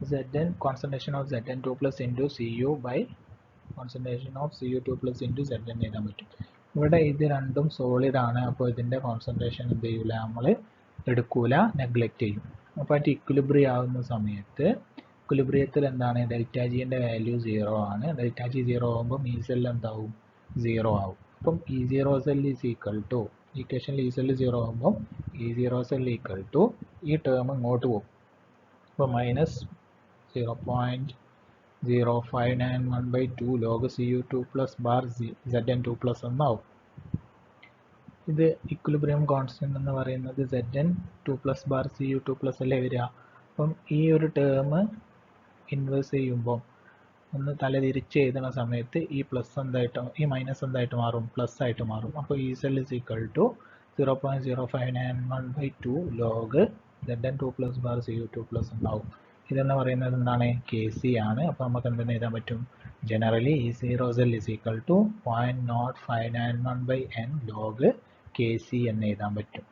Zn concentration of Zn2 plus into Cu by concentration of Cu2 plus into Zn എഴുതാൻ പറ്റും. ഇവിടെ ഇത് രണ്ടും സോളിഡ് ആണ്. അപ്പോൾ ഇതിൻ്റെ കോൺസെൻട്രേഷൻ എന്ത് ചെയ്യൂല, നമ്മൾ എടുക്കൂല, നെഗ്ലക്റ്റ് ചെയ്യും. അപ്പോൾ അത് ഇക്വിലിബ്രിയം ആകുന്ന സമയത്ത് ഇക്വിലിബ്രിയത്തിൽ എന്താണ്? ഡെൽറ്റ ജിൻ്റെ വാല്യൂ 0 ആണ്. ഡെൽറ്റ ജി 0 ആകുമ്പോൾ ഈ സെൽ എന്താവും? 0 ആവും. അപ്പം E0 cell is equal to ഇക്വേഷനിൽ ഈ സെൽ 0 ആകുമ്പോൾ E0 സെൽ ഈക്വൽ ടു ഈ ടേം ഇങ്ങോട്ട് പോകും. അപ്പോൾ minus 0.0591/2 log Cu2 plus bar Zn2 plus എന്നാവും. ഇത് ഇക്വിലിബ്രിയം കോൺസ്റ്റന്റ് എന്ന് പറയുന്നത് Zn2 plus bar Cu2 plus അല്ലേ വരിക. അപ്പം ഈ ഒരു ടേം ഇൻവേഴ്സ് ചെയ്യുമ്പോൾ ഒന്ന് തലതിരിച്ച് എഴുതുന്ന സമയത്ത് ഈ പ്ലസ് എന്തായിട്ട് ഈ മൈനസ് എന്തായിട്ട് മാറും? പ്ലസ് ആയിട്ട് മാറും. അപ്പോൾ ഈ cell is equal to 0.0591/2 log Zn2 plus bar Cu2 plus എന്നാവും. ഇതെന്ന് പറയുന്നത് എന്താണ്? Kc ആണ്. അപ്പോൾ നമുക്ക് എന്തെന്ന് എഴുതാൻ പറ്റും? Generally E0 cell is equal to 0.0591/n log Kc എന്ന് എഴുതാൻ പറ്റും.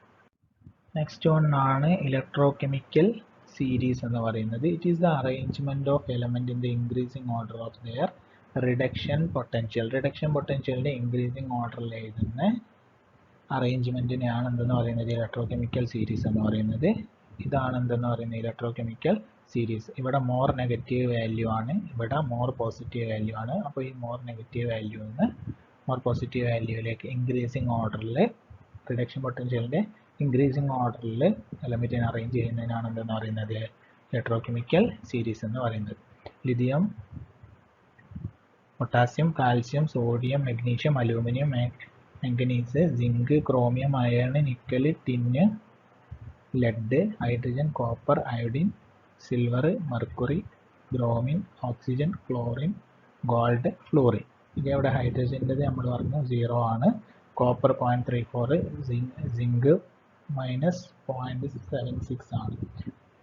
നെക്സ്റ്റ് വൺ ആണ് ഇലക്ട്രോകെമിക്കൽ സീരീസ് എന്ന് പറയുന്നത്. It is the arrangement of element in the increasing order of their reduction potential. Reduction പൊട്ടൻഷ്യലിന്റെ ഇൻക്രീസിങ് ഓർഡറിൽ എഴുതുന്ന അറേഞ്ച്മെന്റിനെയാണ് എന്തെന്ന് പറയുന്നത് ഇലക്ട്രോകെമിക്കൽ സീരീസ് എന്ന് പറയുന്നത്. ഇതാണ് എന്തെന്ന് പറയുന്നത് ഇലക്ട്രോകെമിക്കൽ സീരീസ്. ഇവിടെ മോർ നെഗറ്റീവ് വാല്യൂ ആണ്, ഇവിടെ മോർ പോസിറ്റീവ് വാല്യൂ ആണ്. അപ്പോൾ ഈ മോർ നെഗറ്റീവ് വാല്യൂ നിന്ന് മോർ പോസിറ്റീവ് വാല്യൂയിലേക്ക് ഇൻക്രീസിങ് ഓർഡറിൽ റിഡക്ഷൻ പൊട്ടൻഷ്യലിന്റെ ഇൻക്രീസിങ് ഓർഡറിൽ എലമെന്റിനെ അറേഞ്ച് ചെയ്യുന്നതിനാണ് എന്തെന്ന് പറയുന്നത് ഇലക്ട്രോകെമിക്കൽ സീരീസ് എന്ന് പറയുന്നത്. Lithium, potassium, calcium, sodium, magnesium, aluminium, manganese, zinc, chromium, iron, nickel, tin, lead, hydrogen, copper, iodine, silver, mercury, bromine, oxygen, chlorine, gold, fluorine. ഇവിടെ ഹൈഡ്രജൻ്റെത് നമ്മൾ പറഞ്ഞു 0 ആണ്, കോപ്പർ 0.34, സിങ്ക് -0.76 ആണ്.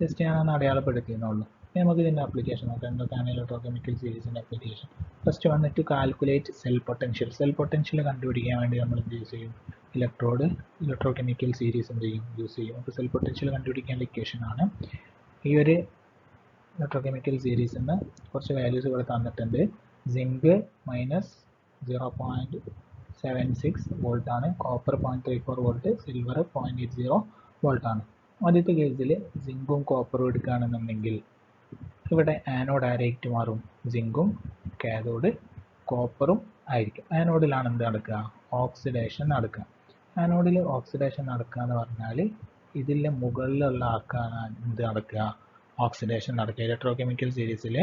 ജസ്റ്റ് ഞാനൊന്ന് അടയാളപ്പെടുത്തിയെന്നുള്ളൂ. നമുക്ക് ഇതിൻ്റെ ആപ്ലിക്കേഷൻ നോക്കാം. എന്തൊക്കെയാണ് ഇലക്ട്രോകെമിക്കൽ സീരീസിൻ്റെ ആപ്ലിക്കേഷൻ. ഫസ്റ്റ് വന്നിട്ട് calculate cell potential. Cell potential കണ്ടുപിടിക്കാൻ വേണ്ടി നമ്മൾ എന്ത് യൂസ് ചെയ്യും? ഇലക്ട്രോകെമിക്കൽ സീരീസ് എന്ത് ചെയ്യും? യൂസ് ചെയ്യും. അപ്പോൾ സെൽ പൊട്ടൻഷ്യൽ കണ്ടുപിടിക്കേണ്ട ഇക്വേഷൻ ആണ്. ഈ ഒരു ഇലക്ട്രോകെമിക്കൽ സീരീസിൽ നിന്ന് കുറച്ച് വാല്യൂസ് ഇവിടെ തന്നിട്ടുണ്ട്. സിങ്ക് -0.76 വോൾട്ട് ആണ്, കോപ്പർ 0.34 വോൾട്ട്, സിൽവർ 0.80 വോൾട്ട് ആണ്. ആദ്യത്തെ കേസിൽ സിങ്കും കോപ്പറും എടുക്കുകയാണെന്നുണ്ടെങ്കിൽ ഇവിടെ ആനോഡ് ആരായിട്ട് മാറും? സിങ്കും, കാഥോഡ് കോപ്പറും ആയിരിക്കും. ആനോഡിലാണ് എന്ത് നടക്കുക? ഓക്സിഡേഷൻ നടക്കുക. ആനോഡിൽ ഓക്സിഡേഷൻ നടക്കുക എന്ന് പറഞ്ഞാൽ ഇതിൻ്റെ മുകളിലുള്ള ആൾക്കാണ് എന്ത് നടക്കുക? ഓക്സിഡേഷൻ നടക്കുക. ഇലക്ട്രോകെമിക്കൽ സീരീസിൽ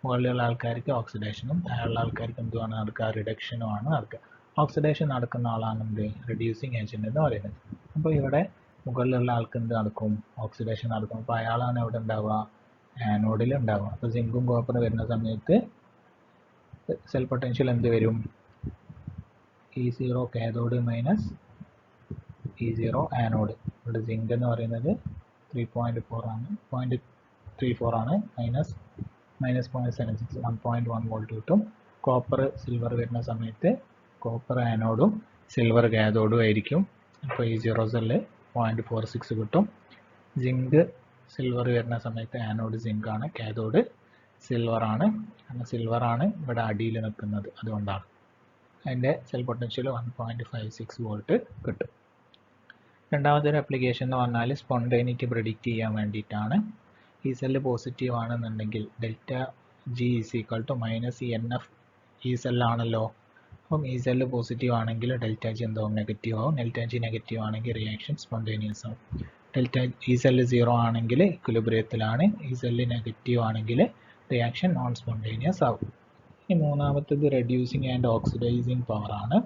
മുകളിലുള്ള ആൾക്കാർക്ക് ഓക്സിഡേഷനും താഴെയുള്ള ആൾക്കാർക്ക് എന്തുമാണ് നടക്കുക? റിഡക്ഷനുമാണ് നടക്കുക. ഓക്സിഡേഷൻ നടക്കുന്ന ആളാണ് എന്ത്? റെഡ്യൂസിങ് ഏജന്റ് എന്ന് പറയുന്നത്. അപ്പോൾ ഇവിടെ മുകളിലുള്ള ആൾക്ക് എന്ത് നടക്കും? ഓക്സിഡേഷൻ നടക്കും. അപ്പോൾ അയാളാണ് എവിടെ ഉണ്ടാവുക? ആനോഡിൽ ഉണ്ടാവുക. അപ്പോൾ സിങ്കും കോപ്പറും വരുന്ന സമയത്ത് സെൽ പൊട്ടൻഷ്യൽ എന്ത് വരും? E0 cathode minus E0 anode. ഇവിടെ സിങ്ക് എന്ന് പറയുന്നത് 3.4 ആണ്, 0.34 ആണ്, -0.76 1.1 വോൾട്ട് കിട്ടും. കോപ്പർ സിൽവർ വരുന്ന സമയത്ത് കോപ്പർ ആനോഡും സിൽവർ കാഥോഡും ആയിരിക്കും. അപ്പോൾ E0 സെല്ല് 0.46 കിട്ടും. സിങ്ക് സിൽവർ വരുന്ന സമയത്ത് ആനോഡ് സിങ്ക് ആണ്, കാഥോഡ് സിൽവർ ആണ്. കാരണം സിൽവർ ആണ് ഇവിടെ അടിയിൽ നിൽക്കുന്നത്, അതുകൊണ്ടാണ്. അതിൻ്റെ സെൽ പൊട്ടൻഷ്യൽ 1.56 വോൾട്ട് കിട്ടും. രണ്ടാമതൊരു ആപ്ലിക്കേഷൻ എന്ന് പറഞ്ഞാൽ സ്പോണ്ടേനിറ്റി പ്രെഡിക്റ്റ് ചെയ്യാൻ വേണ്ടിയിട്ടാണ്. ഈ സെല്ല് പോസിറ്റീവ് ആണെന്നുണ്ടെങ്കിൽ ഡെൽറ്റ ജി -ENF ഈ സെല്ലാണല്ലോ. അപ്പം ഈ സെല്ല് പോസിറ്റീവ് ആണെങ്കിൽ ഡെൽറ്റ ജി എന്താവും? നെഗറ്റീവ് ആവും. ഡെൽറ്റ ജി നെഗറ്റീവ് ആണെങ്കിൽ റിയാക്ഷൻ സ്പോണ്ടേനിയസ് ആവും. ഈ സെല്ല് 0 ആണെങ്കിൽ ഇക്വിലിബ്രിയത്തിലാണ്. ഈ സെല്ല് നെഗറ്റീവ് ആണെങ്കിൽ റിയാക്ഷൻ നോൺ സ്പോണ്ടേനിയസ് ആവും. ഇനി മൂന്നാമത്തേത് റെഡ്യൂസിങ് ആൻഡ് ഓക്സിഡൈസിങ് പവർ ആണ്.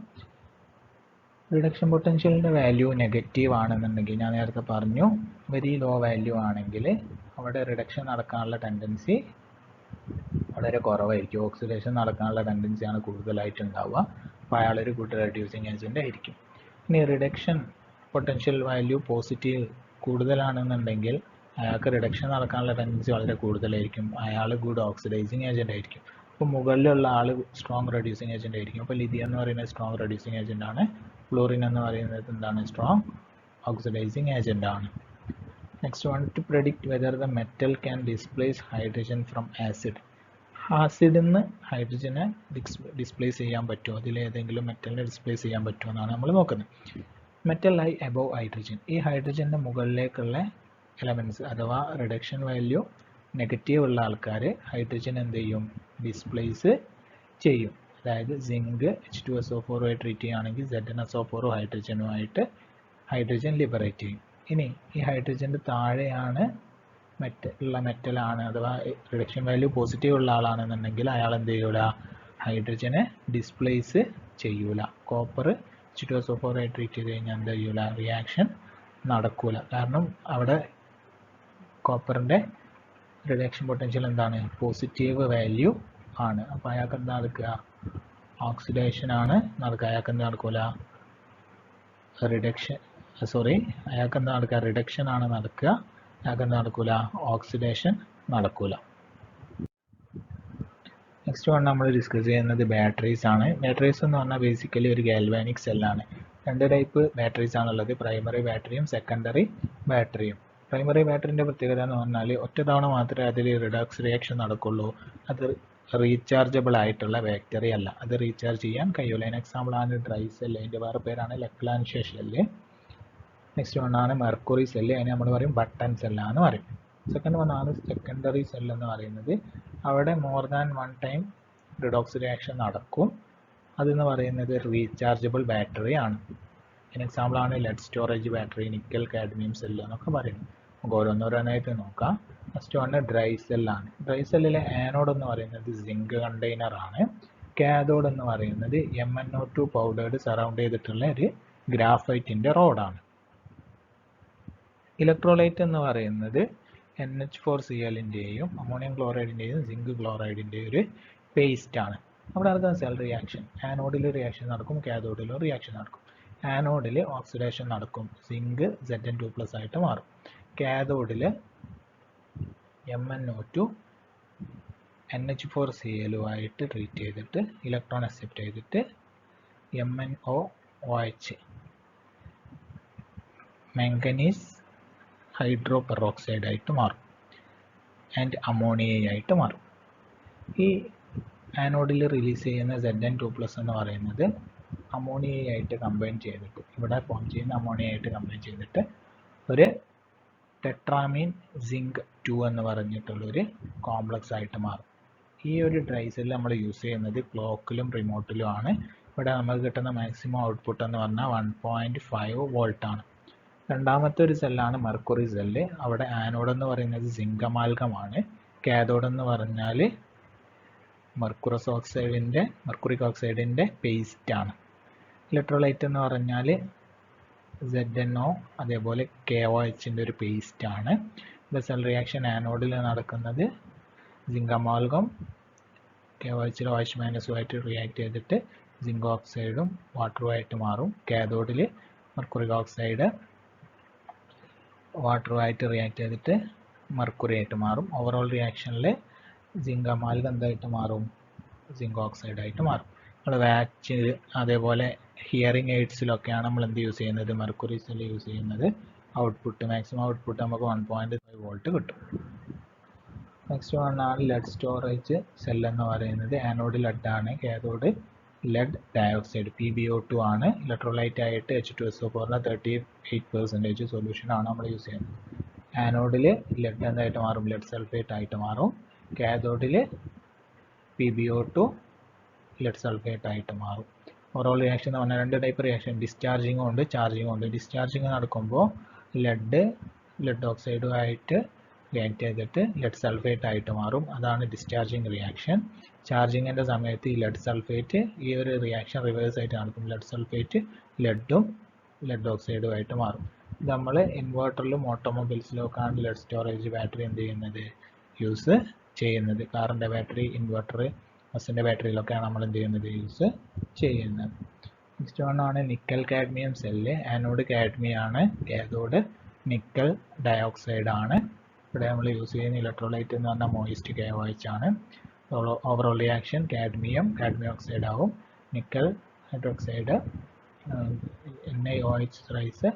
റിഡക്ഷൻ പൊട്ടൻഷ്യലിൻ്റെ വാല്യൂ നെഗറ്റീവ് ആണെന്നുണ്ടെങ്കിൽ ഞാൻ നേരത്തെ പറഞ്ഞു വെരി ലോ വാല്യൂ ആണെങ്കിൽ അവിടെ റിഡക്ഷൻ നടക്കാനുള്ള ടെൻഡൻസി വളരെ കുറവായിരിക്കും. ഓക്സിഡേഷൻ നടക്കാനുള്ള ടെൻഡൻസിയാണ് കൂടുതലായിട്ട് ഉണ്ടാവുക. അപ്പോൾ അയാളൊരു ഗുഡ് റെഡ്യൂസിങ് ഏജന്റ് ആയിരിക്കും. ഇനി റിഡക്ഷൻ പൊട്ടൻഷ്യൽ വാല്യൂ പോസിറ്റീവ് കൂടുതലാണെന്നുണ്ടെങ്കിൽ അയാൾക്ക് റിഡക്ഷൻ നടക്കാനുള്ള ടെൻഡൻസി വളരെ കൂടുതലായിരിക്കും. അയാൾ ഗുഡ് ഓക്സിഡൈസിങ് ഏജന്റ് ആയിരിക്കും. അപ്പോൾ മുകളിലുള്ള ആൾ സ്ട്രോങ് റെഡ്യൂസിങ് ഏജന്റ് ആയിരിക്കും. അപ്പോൾ ലിഥിയം എന്ന് പറയുന്നത് സ്ട്രോങ് റെഡ്യൂസിങ് ഏജന്റ് ആണ്. ഫ്ലൂറിൻ എന്ന് പറയുന്നത് എന്താണ്? സ്ട്രോങ് ഓക്സിഡൈസിങ് ഏജന്റ് ആണ്. Next one, to predict whether the metal can displace hydrogen from acid. ആസിഡിൽ നിന്ന് ഹൈഡ്രജനെ ഡിസ്പ്ലേസ് ചെയ്യാൻ പറ്റുമോ? അതിലേതെങ്കിലും മെറ്റലിനെ ഡിസ്പ്ലേസ് ചെയ്യാൻ പറ്റുമോ എന്നാണ് നമ്മൾ നോക്കുന്നത്. മെറ്റൽ ലൈ അബവ് ഹൈഡ്രജൻ. ഈ ഹൈഡ്രജൻ്റെ മുകളിലേക്കുള്ള എലമെൻറ്റ്സ് അഥവാ റിഡക്ഷൻ വാല്യൂ നെഗറ്റീവ് ഉള്ള ആൾക്കാർ ഹൈഡ്രജൻ എന്ത് ചെയ്യും? ഡിസ്പ്ലേസ് ചെയ്യും. അതായത് സിങ്ക് H2SO4 ആയിട്ട് ട്രീറ്റ് ചെയ്യുകയാണെങ്കിൽ ZnSO4 ഹൈഡ്രജനുമായിട്ട് ഹൈഡ്രജൻ ലിബറേറ്റ് ചെയ്യും. ഇനി ഈ ഹൈഡ്രജൻ്റെ താഴെയാണ് മെറ്റലാണ് അഥവാ റിഡക്ഷൻ വാല്യൂ പോസിറ്റീവ് ഉള്ള ആളാണെന്നുണ്ടെങ്കിൽ അയാൾ എന്ത് ചെയ്യൂല? ഹൈഡ്രജനെ ഡിസ്പ്ലേസ് ചെയ്യൂല. കോപ്പർ H2SO4 ആയിട്ട് ട്രീറ്റ് ചെയ്ത് കഴിഞ്ഞാൽ എന്താ ചെയ്യൂല? റിയാക്ഷൻ നടക്കൂല. കാരണം അവിടെ കോപ്പറിൻ്റെ റിഡക്ഷൻ പൊട്ടൻഷ്യൽ എന്താണ്? പോസിറ്റീവ് വാല്യൂ ആണ്. അപ്പോൾ അയാൾക്ക് എന്താ നടക്കുക? ഓക്സിഡേഷൻ ആണ് നടക്കുക. അയാൾക്ക് എന്താ നടക്കൂല? അയാൾക്ക് എന്താ നടക്കുക? റിഡക്ഷൻ ആണ് നടക്കുക. അയാൾക്ക് എന്താ നടക്കൂല? ഓക്സിഡേഷൻ നടക്കൂല. നെക്സ്റ്റ് വൺ നമ്മൾ ഡിസ്കസ് ചെയ്യുന്നത് ബാറ്ററീസ് ആണ്. ബാറ്ററീസ് എന്ന് പറഞ്ഞാൽ ബേസിക്കലി ഒരു ഗാൽവാനിക് സെല്ലാണ്. രണ്ട് ടൈപ്പ് ബാറ്ററീസ് ആണുള്ളത്, പ്രൈമറി ബാറ്ററിയും സെക്കൻഡറി ബാറ്ററിയും. പ്രൈമറി ബാറ്ററിൻ്റെ പ്രത്യേകത എന്ന് പറഞ്ഞാൽ ഒറ്റ തവണ മാത്രമേ അതിൽ റിഡക്സ് റിയാക്ഷൻ നടക്കുള്ളൂ. അത് റീചാർജബിൾ ആയിട്ടുള്ള ബാക്ടറി അല്ല, അത് റീചാർജ് ചെയ്യാൻ കഴിയില്ല. അതിന് എക്സാമ്പിൾ ആണ് ഡ്രൈ സെല്ല്, അതിൻ്റെ വേറെ പേരാണ് ലക്ലാൻഷ്യ സെല്ല്. നെക്സ്റ്റ് വണ്ണാണ് മെർക്കുറി സെല്ല്, അതിന് നമ്മൾ പറയും ബട്ടൺ സെല്ലാന്ന് പറയും. സെക്കൻഡ് വണ്ണാണ് സെക്കൻഡറി സെല്ല് എന്ന് പറയുന്നത്. അവിടെ more than one time redox reaction നടക്കും. അതെന്ന് പറയുന്നത് റീചാർജബിൾ ബാറ്ററി ആണ്. അതിന് എക്സാമ്പിൾ ആണ് lead storage battery, nickel cadmium cell എന്നൊക്കെ പറയുന്നത്. നമുക്ക് ഓരോന്നോരോന്നായിട്ട് നോക്കാം. ഫസ്റ്റ് വണ് ഡ്രൈ സെല്ലാണ്. ഡ്രൈ സെല്ലിലെ ആനോഡ് എന്ന് പറയുന്നത് സിങ്ക് കണ്ടെയ്നർ ആണ്. കാഥോഡ് എന്ന് പറയുന്നത് MnO2 പൗഡേർഡ് സറൗണ്ട് ചെയ്തിട്ടുള്ള ഒരു ഗ്രാഫൈറ്റിന്റെ റോഡാണ്. ഇലക്ട്രോലൈറ്റ് എന്ന് പറയുന്നത് NH4Cl-ൻ്റെയും അമോണിയം ക്ലോറൈഡിൻ്റെയും സിങ്ക് ക്ലോറൈഡിൻ്റെയും ഒരു പേസ്റ്റ് ആണ്. അവിടെ നടക്കുന്ന സെൽ റിയാക്ഷൻ, ആനോഡിൽ റിയാക്ഷൻ നടക്കും, കാഥോഡിലും റിയാക്ഷൻ നടക്കും. ആനോഡിൽ ഓക്സിഡേഷൻ നടക്കും, സിങ്ക് Zn2+ ആയിട്ട് മാറും. കാഥോഡിൽ MnO2 NH4Cl ആയിട്ട് ട്രീറ്റ് ചെയ്തിട്ട് ഇലക്ട്രോൺ അക്സെപ്റ്റ് ചെയ്തിട്ട് MnOH മാംഗനീസ് ഹൈഡ്രോ പെറോക്സൈഡ് ആയിട്ട് മാറും ആൻഡ് അമോണിയ ആയിട്ട് മാറും. ഈ ആനോഡിൽ റിലീസ് ചെയ്യുന്ന Zn2+ എന്ന് പറയുന്നത് അമോണിയ ആയിട്ട് കമ്പൈൻ ചെയ്തിട്ട്, ഇവിടെ ഫോം ചെയ്യുന്ന അമോണിയ ആയിട്ട് കമ്പൈൻ ചെയ്തിട്ട് ഒരു ടെട്രാമീൻ സിങ്ക് 2 എന്ന് പറഞ്ഞിട്ടുള്ളൊരു കോംപ്ലക്സ് ആയിട്ട് മാറും. ഈ ഒരു ഡ്രൈ സെല്ല് നമ്മൾ യൂസ് ചെയ്യുന്നത് ക്ലോക്കിലും റിമോട്ടിലും ആണ്. ഇവിടെ നമുക്ക് കിട്ടുന്ന മാക്സിമം ഔട്ട്പുട്ട് എന്ന് പറഞ്ഞാൽ 1.5 വോൾട്ട് ആണ്. രണ്ടാമത്തെ ഒരു സെല്ലാണ് മെർക്കുറി സെല്ല്. അവിടെ ആനോഡ് എന്ന് പറയുന്നത് സിങ്ക് അമാൽഗമാണ്. കാഥോഡ് എന്ന് പറഞ്ഞാൽ മെർക്കുറിക് ഓക്സൈഡിൻ്റെ പേസ്റ്റ് ആണ്. ഇലക്ട്രോലൈറ്റ് എന്ന് പറഞ്ഞാൽ ZnO അതേപോലെ KOHൻ്റെ ഒരു പേസ്റ്റ് ആണ്. ഇവിടെ സെൽ റിയാക്ഷൻ ആനോഡിൽ നടക്കുന്നത് സിങ്ക് അമാൽഗം KOH OH- ആയിട്ട് റിയാക്ട് ചെയ്തിട്ട് സിങ്ക് ഓക്സൈഡും വാട്ടറുമായിട്ട് മാറും. കാഥോഡിൽ മെർക്കുറിക് ഓക്സൈഡ് വാട്ടറുമായിട്ട് റിയാക്ട് ചെയ്തിട്ട് മെർക്കുറി ആയിട്ട് മാറും. ഓവറോൾ റിയാക്ഷനിൽ സിങ്ക് അമാൽഗം എന്തായിട്ട് മാറും? സിങ്ക് ഓക്സൈഡ് ആയിട്ട് മാറും. നമ്മൾ വാച്ചിൽ അതേപോലെ ഹിയറിംഗ് എയ്ഡ്സിലൊക്കെയാണ് നമ്മൾ എന്ത് യൂസ് ചെയ്യുന്നത്? മെർക്കുറി സെല്ല് യൂസ് ചെയ്യുന്നത്. ഔട്ട്പുട്ട് മാക്സിമം ഔട്ട്പുട്ട് നമുക്ക് 1.5 വോൾട്ട് കിട്ടും. നെക്സ്റ്റ് വണ്ണാണ് ലെഡ് സ്റ്റോറേജ് സെല്ല് എന്ന് പറയുന്നത്. ആനോഡ് ലെഡ് ആണ്, കാഥോഡ് ലെഡ് ഡയോക്സൈഡ് PbO2 ആണ്. ഇലക്ട്രോലൈറ്റ് ആയിട്ട് H2SO4 38% സൊല്യൂഷൻ ആണ് നമ്മൾ യൂസ് ചെയ്യുന്നത്. ആനോഡിൽ ലെഡ് എന്തായിട്ട് മാറും? ലെഡ് സൾഫേറ്റ് ആയിട്ട് മാറും. കാഥോഡിൽ PbO2 ലെഡ് സൾഫേറ്റ് ആയിട്ട് മാറും. ഓവറോൾ റിയാക്ഷൻ എന്ന് പറഞ്ഞാൽ രണ്ട് ടൈപ്പ് റിയാക്ഷൻ, ഡിസ്ചാർജിങ്ങും ഉണ്ട്, ചാർജിങ്ങും ഉണ്ട്. ഡിസ്ചാർജിങ് നടക്കുമ്പോൾ ലെഡ് ഓക്സൈഡുമായിട്ട് റിയാക്ട് ചെയ്തിട്ട് ലെഡ് സൾഫേറ്റ് ആയിട്ട് മാറും. അതാണ് ഡിസ്ചാർജിങ് റിയാക്ഷൻ. ചാർജിങ്ങിൻ്റെ സമയത്ത് ഈ ലെഡ് സൾഫേറ്റ് ഈ ഒരു റിയാക്ഷൻ റിവേഴ്സ് ആയിട്ട് നടക്കും. ലെഡ് സൾഫേറ്റ് ലെഡും ലെഡ് ഓക്സൈഡും ആയിട്ട് മാറും. ഇത് നമ്മൾ ഇൻവെർട്ടറിലും ഓട്ടോമൊബൈൽസിലും ഒക്കെയാണ് ലെഡ് സ്റ്റോറേജ് ബാറ്ററി എന്ത് ചെയ്യുന്നത്? യൂസ് ചെയ്യുന്നത്. കാറിൻ്റെ ബാറ്ററി, ഇൻവെർട്ടർ, ബസ്സിൻ്റെ ബാറ്ററിയിലൊക്കെയാണ് നമ്മൾ എന്ത് ചെയ്യുന്നത്? യൂസ് ചെയ്യുന്നത്. നെക്സ്റ്റ് വണ്ണാണ് nickel cadmium cell. Anode cadmium ആണ്, കാഥോഡ് നിക്കൽ ഡയോക്സൈഡ് ആണ്. ഇവിടെ നമ്മൾ യൂസ് ചെയ്യുന്ന ഇലക്ട്രോലൈറ്റ് എന്ന് പറഞ്ഞാൽ മോയിസ്റ്റ് KOH ആണ്. ഓവറോൾ റിയാക്ഷൻ കാഡ്മിയം ഓക്സൈഡ് ആവും. നിക്കൽ ഹൈഡ്രോക്സൈഡ് NiOH റൈസ്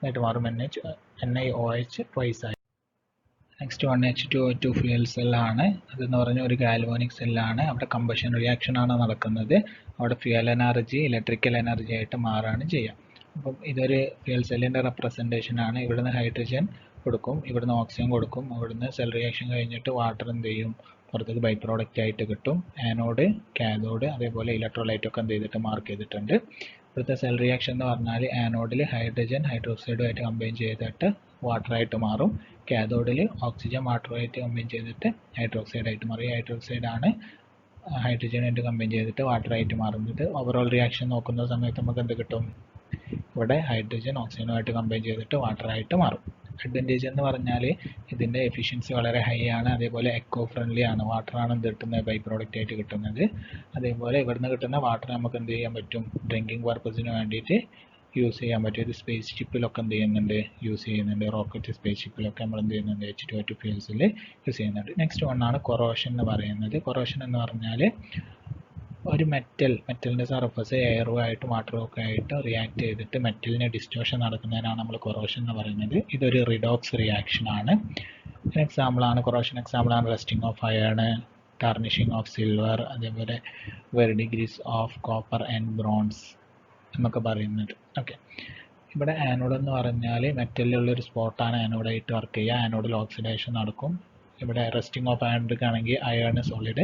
ആയിട്ട് മാറും, NiOH ട്വൈസ് ആയി. നെക്സ്റ്റ് വൺ H2O2 ഫ്യൂൽ സെല്ലാണ്. അതെന്ന് പറഞ്ഞാൽ ഒരു ഗാൽവാനിക് സെല്ലാണ്. അവിടെ കമ്പഷൻ റിയാക്ഷൻ ആണ് നടക്കുന്നത്. അവിടെ ഫ്യൂൽ എനർജി ഇലക്ട്രിക്കൽ എനർജി ആയിട്ട് മാറുകയാണ് ചെയ്യുക. അപ്പം ഇതൊരു ഫ്യൂൽ സെല്ലിൻ്റെ റെപ്രസെൻറ്റേഷൻ ആണ്. ഇവിടുന്ന് ഹൈഡ്രജൻ കൊടുക്കും, ഇവിടുന്ന് ഓക്സിജൻ കൊടുക്കും, ഇവിടുന്ന് സെൽ റിയാക്ഷൻ കഴിഞ്ഞിട്ട് വാട്ടർ എന്ത് ചെയ്യും? പുറത്തേക്ക് ബൈ പ്രോഡക്റ്റ് ആയിട്ട് കിട്ടും. ആനോഡ്, കാഥോഡ് അതേപോലെ ഇലക്ട്രോലൈറ്റ് ഒക്കെ എന്ത് ചെയ്തിട്ട് മാർക്ക് ചെയ്തിട്ടുണ്ട്. ഇവിടുത്തെ സെൽ റിയാക്ഷൻ എന്ന് പറഞ്ഞാൽ ആനോഡിൽ ഹൈഡ്രജൻ ഹൈഡ്രോക്സൈഡുമായിട്ട് കമ്പൈൻ ചെയ്തിട്ട് വാട്ടറായിട്ട് മാറും. കാഥോഡിൽ ഓക്സിജൻ വാട്ടറുമായിട്ട് കമ്പൈൻ ചെയ്തിട്ട് ഹൈഡ്രോക്സൈഡ് ആയിട്ട് മാറും. ഈ ഹൈഡ്രോക്സൈഡ് ആണ് ഹൈഡ്രജനായിട്ട് കമ്പൈൻ ചെയ്തിട്ട് വാട്ടറായിട്ട് മാറുന്നത്. ഓവറോൾ റിയാക്ഷൻ നോക്കുന്ന സമയത്ത് നമുക്ക് എന്ത് കിട്ടും? ഇവിടെ ഹൈഡ്രജൻ ഓക്സിജനുമായിട്ട് കമ്പൈൻ ചെയ്തിട്ട് വാട്ടറായിട്ട് മാറും. അഡ്വാൻറ്റേജ് എന്ന് പറഞ്ഞാൽ ഇതിൻ്റെ എഫിഷ്യൻസി വളരെ ഹൈ ആണ്. അതേപോലെ എക്കോ ഫ്രണ്ട്ലി ആണ്. വാട്ടറാണ് എന്ത് കിട്ടുന്നത്? ബൈ പ്രോഡക്റ്റ് ആയിട്ട് കിട്ടുന്നത്. അതേപോലെ ഇവിടുന്ന് കിട്ടുന്ന വാട്ടർ നമുക്ക് എന്ത് ചെയ്യാൻ പറ്റും? ഡ്രിങ്കിങ് പർപ്പസിന് വേണ്ടിയിട്ട് യൂസ് ചെയ്യാൻ പറ്റും. ഇത് സ്പേസ് ഷിപ്പിലൊക്കെ എന്ത് ചെയ്യുന്നുണ്ട്? യൂസ് ചെയ്യുന്നുണ്ട്. റോക്കറ്റ് സ്പേസ് ഷിപ്പിലൊക്കെ നമ്മൾ എന്ത് ചെയ്യുന്നുണ്ട്? H2O2 ഫ്യൂൽസിൽ യൂസ് ചെയ്യുന്നുണ്ട്. നെക്സ്റ്റ് വണ്ണാണ് കൊറോഷൻ എന്ന് പറയുന്നത്. കൊറോഷൻ എന്ന് പറഞ്ഞാൽ ഒരു മെറ്റലിൻ്റെ സർഫസ് എയറുമായിട്ട് വാട്ടറും ഒക്കെ ആയിട്ട് റിയാക്ട് ചെയ്തിട്ട് മെറ്റലിന് ഡിസ്റ്റോഷൻ നടക്കുന്നതിനാണ് നമ്മൾ കൊറോഷൻ എന്ന് പറയുന്നത്. ഇതൊരു റിഡോക്സ് റിയാക്ഷൻ ആണ്. കൊറോഷൻ എക്സാമ്പിളാണ് rusting of iron, tarnishing of silver, അതേപോലെ verdigris of copper and bronze എന്നൊക്കെ പറയുന്നത്. ഓക്കെ, ഇവിടെ ആനോഡ് എന്ന് പറഞ്ഞാൽ മെറ്റലിലുള്ള ഒരു സ്പോട്ടാണ് ആനോഡായിട്ട് വർക്ക് ചെയ്യുക. ആനോഡിൽ ഓക്സിഡേഷൻ നടക്കും. ഇവിടെ റെസ്റ്റിംഗ് ഓഫ് അയൺ എടുക്കുകയാണെങ്കിൽ അയൺ സോളിഡ്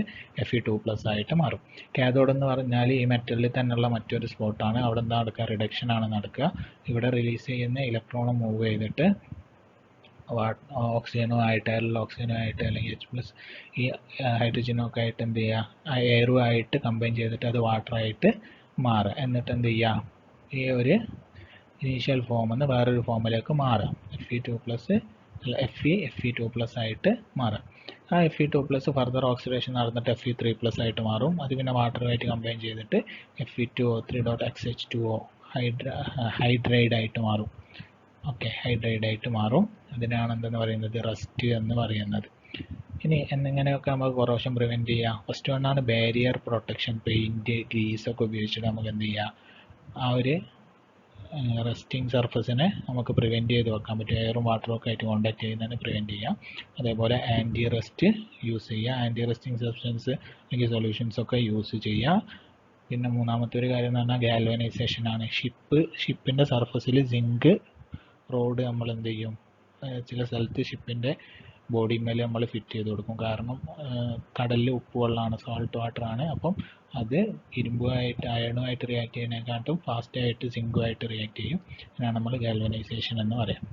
Fe2+ ആയിട്ട് മാറും. കാഥോഡ് എന്ന് പറഞ്ഞാൽ ഈ മെറ്റലിൽ തന്നെയുള്ള മറ്റൊരു സ്പോട്ടാണ്. അവിടെ എന്താ നടക്കുക? റിഡക്ഷൻ ആണ് നടക്കുക. ഇവിടെ റിലീസ് ചെയ്യുന്ന ഇലക്ട്രോൺ മൂവ് ചെയ്തിട്ട് ഓക്സിജനുമായിട്ട് അല്ലെങ്കിൽ H+ ഈ ഹൈഡ്രജനൊക്കെ ആയിട്ട് എന്ത് ചെയ്യുക? എയറുമായിട്ട് കമ്പൈൻ ചെയ്തിട്ട് അത് വാട്ടറായിട്ട് മാറുക. എന്നിട്ട് എന്ത് ചെയ്യുക? ഈ ഒരു ഇനീഷ്യൽ ഫോമിൽ നിന്ന് വേറൊരു ഫോമിലേക്ക് മാറാം. Fe2+ ആയിട്ട് മാറാം. ആ Fe2+ ഫർദർ ഓക്സിഡേഷൻ നടന്നിട്ട് Fe3+ ആയിട്ട് മാറും. അത് പിന്നെ വാട്ടറുമായിട്ട് കമ്പൈൻ ചെയ്തിട്ട് Fe2O3.xH2O ഹൈഡ്രൈഡ് ആയിട്ട് മാറും. ഓക്കെ, ഹൈഡ്രൈഡ് ആയിട്ട് മാറും. അതിനാണ് എന്തെന്ന് പറയുന്നത്? റസ്റ്റ് എന്ന് പറയുന്നത്. ഇനി എന്നിങ്ങനെയൊക്കെ നമുക്ക് കൊറോഷൻ പ്രിവെൻറ്റ് ചെയ്യാം. ഫസ്റ്റ് വണ്ണാണ് ബാരിയർ പ്രൊട്ടക്ഷൻ. പെയിൻറ്റ്, ഗ്രീസ് ഒക്കെ ഉപയോഗിച്ചിട്ട് നമുക്ക് എന്ത് ചെയ്യാം? ആ ഒരു റെസ്റ്റിംഗ് സർഫസിനെ നമുക്ക് പ്രിവെൻറ്റ് ചെയ്ത് വെക്കാൻ പറ്റും. എയറും വാട്ടറും ഒക്കെ ആയിട്ട് കോണ്ടാക്ട് ചെയ്യുന്നതിന് പ്രിവെൻറ്റ് ചെയ്യാം. അതേപോലെ ആൻറ്റി റെസ്റ്റ് യൂസ് ചെയ്യുക. ആൻറ്റി റെസ്റ്റിംഗ് സബ്സ്റ്റൻസ് അല്ലെങ്കിൽ സൊല്യൂഷൻസ് ഒക്കെ യൂസ് ചെയ്യുക. പിന്നെ മൂന്നാമത്തെ ഒരു കാര്യം എന്ന് പറഞ്ഞാൽ ഗാൽവനൈസേഷൻ ആണ്. ഷിപ്പിൻ്റെ സർഫസിൽ സിങ്ക് റോഡ് നമ്മൾ എന്ത് ചെയ്യും? ചില സ്ഥലത്ത് ഷിപ്പിൻ്റെ ബോഡിമേൽ നമ്മൾ ഫിറ്റ് ചെയ്ത് കൊടുക്കും. കാരണം കടലിൽ ഉപ്പുവെള്ളമാണ്, സോൾട്ട് വാട്ടറാണ്. അപ്പം അത് ഇരുമ്പുമായിട്ട് അയണുമായിട്ട് റിയാക്ട് ചെയ്യുന്നതിനെക്കാട്ടും ഫാസ്റ്റായിട്ട് സിങ്കുമായിട്ട് റിയാക്ട് ചെയ്യും. ഇതിനാണ് നമ്മൾ ഗാൽവനൈസേഷൻ എന്ന് പറയാം.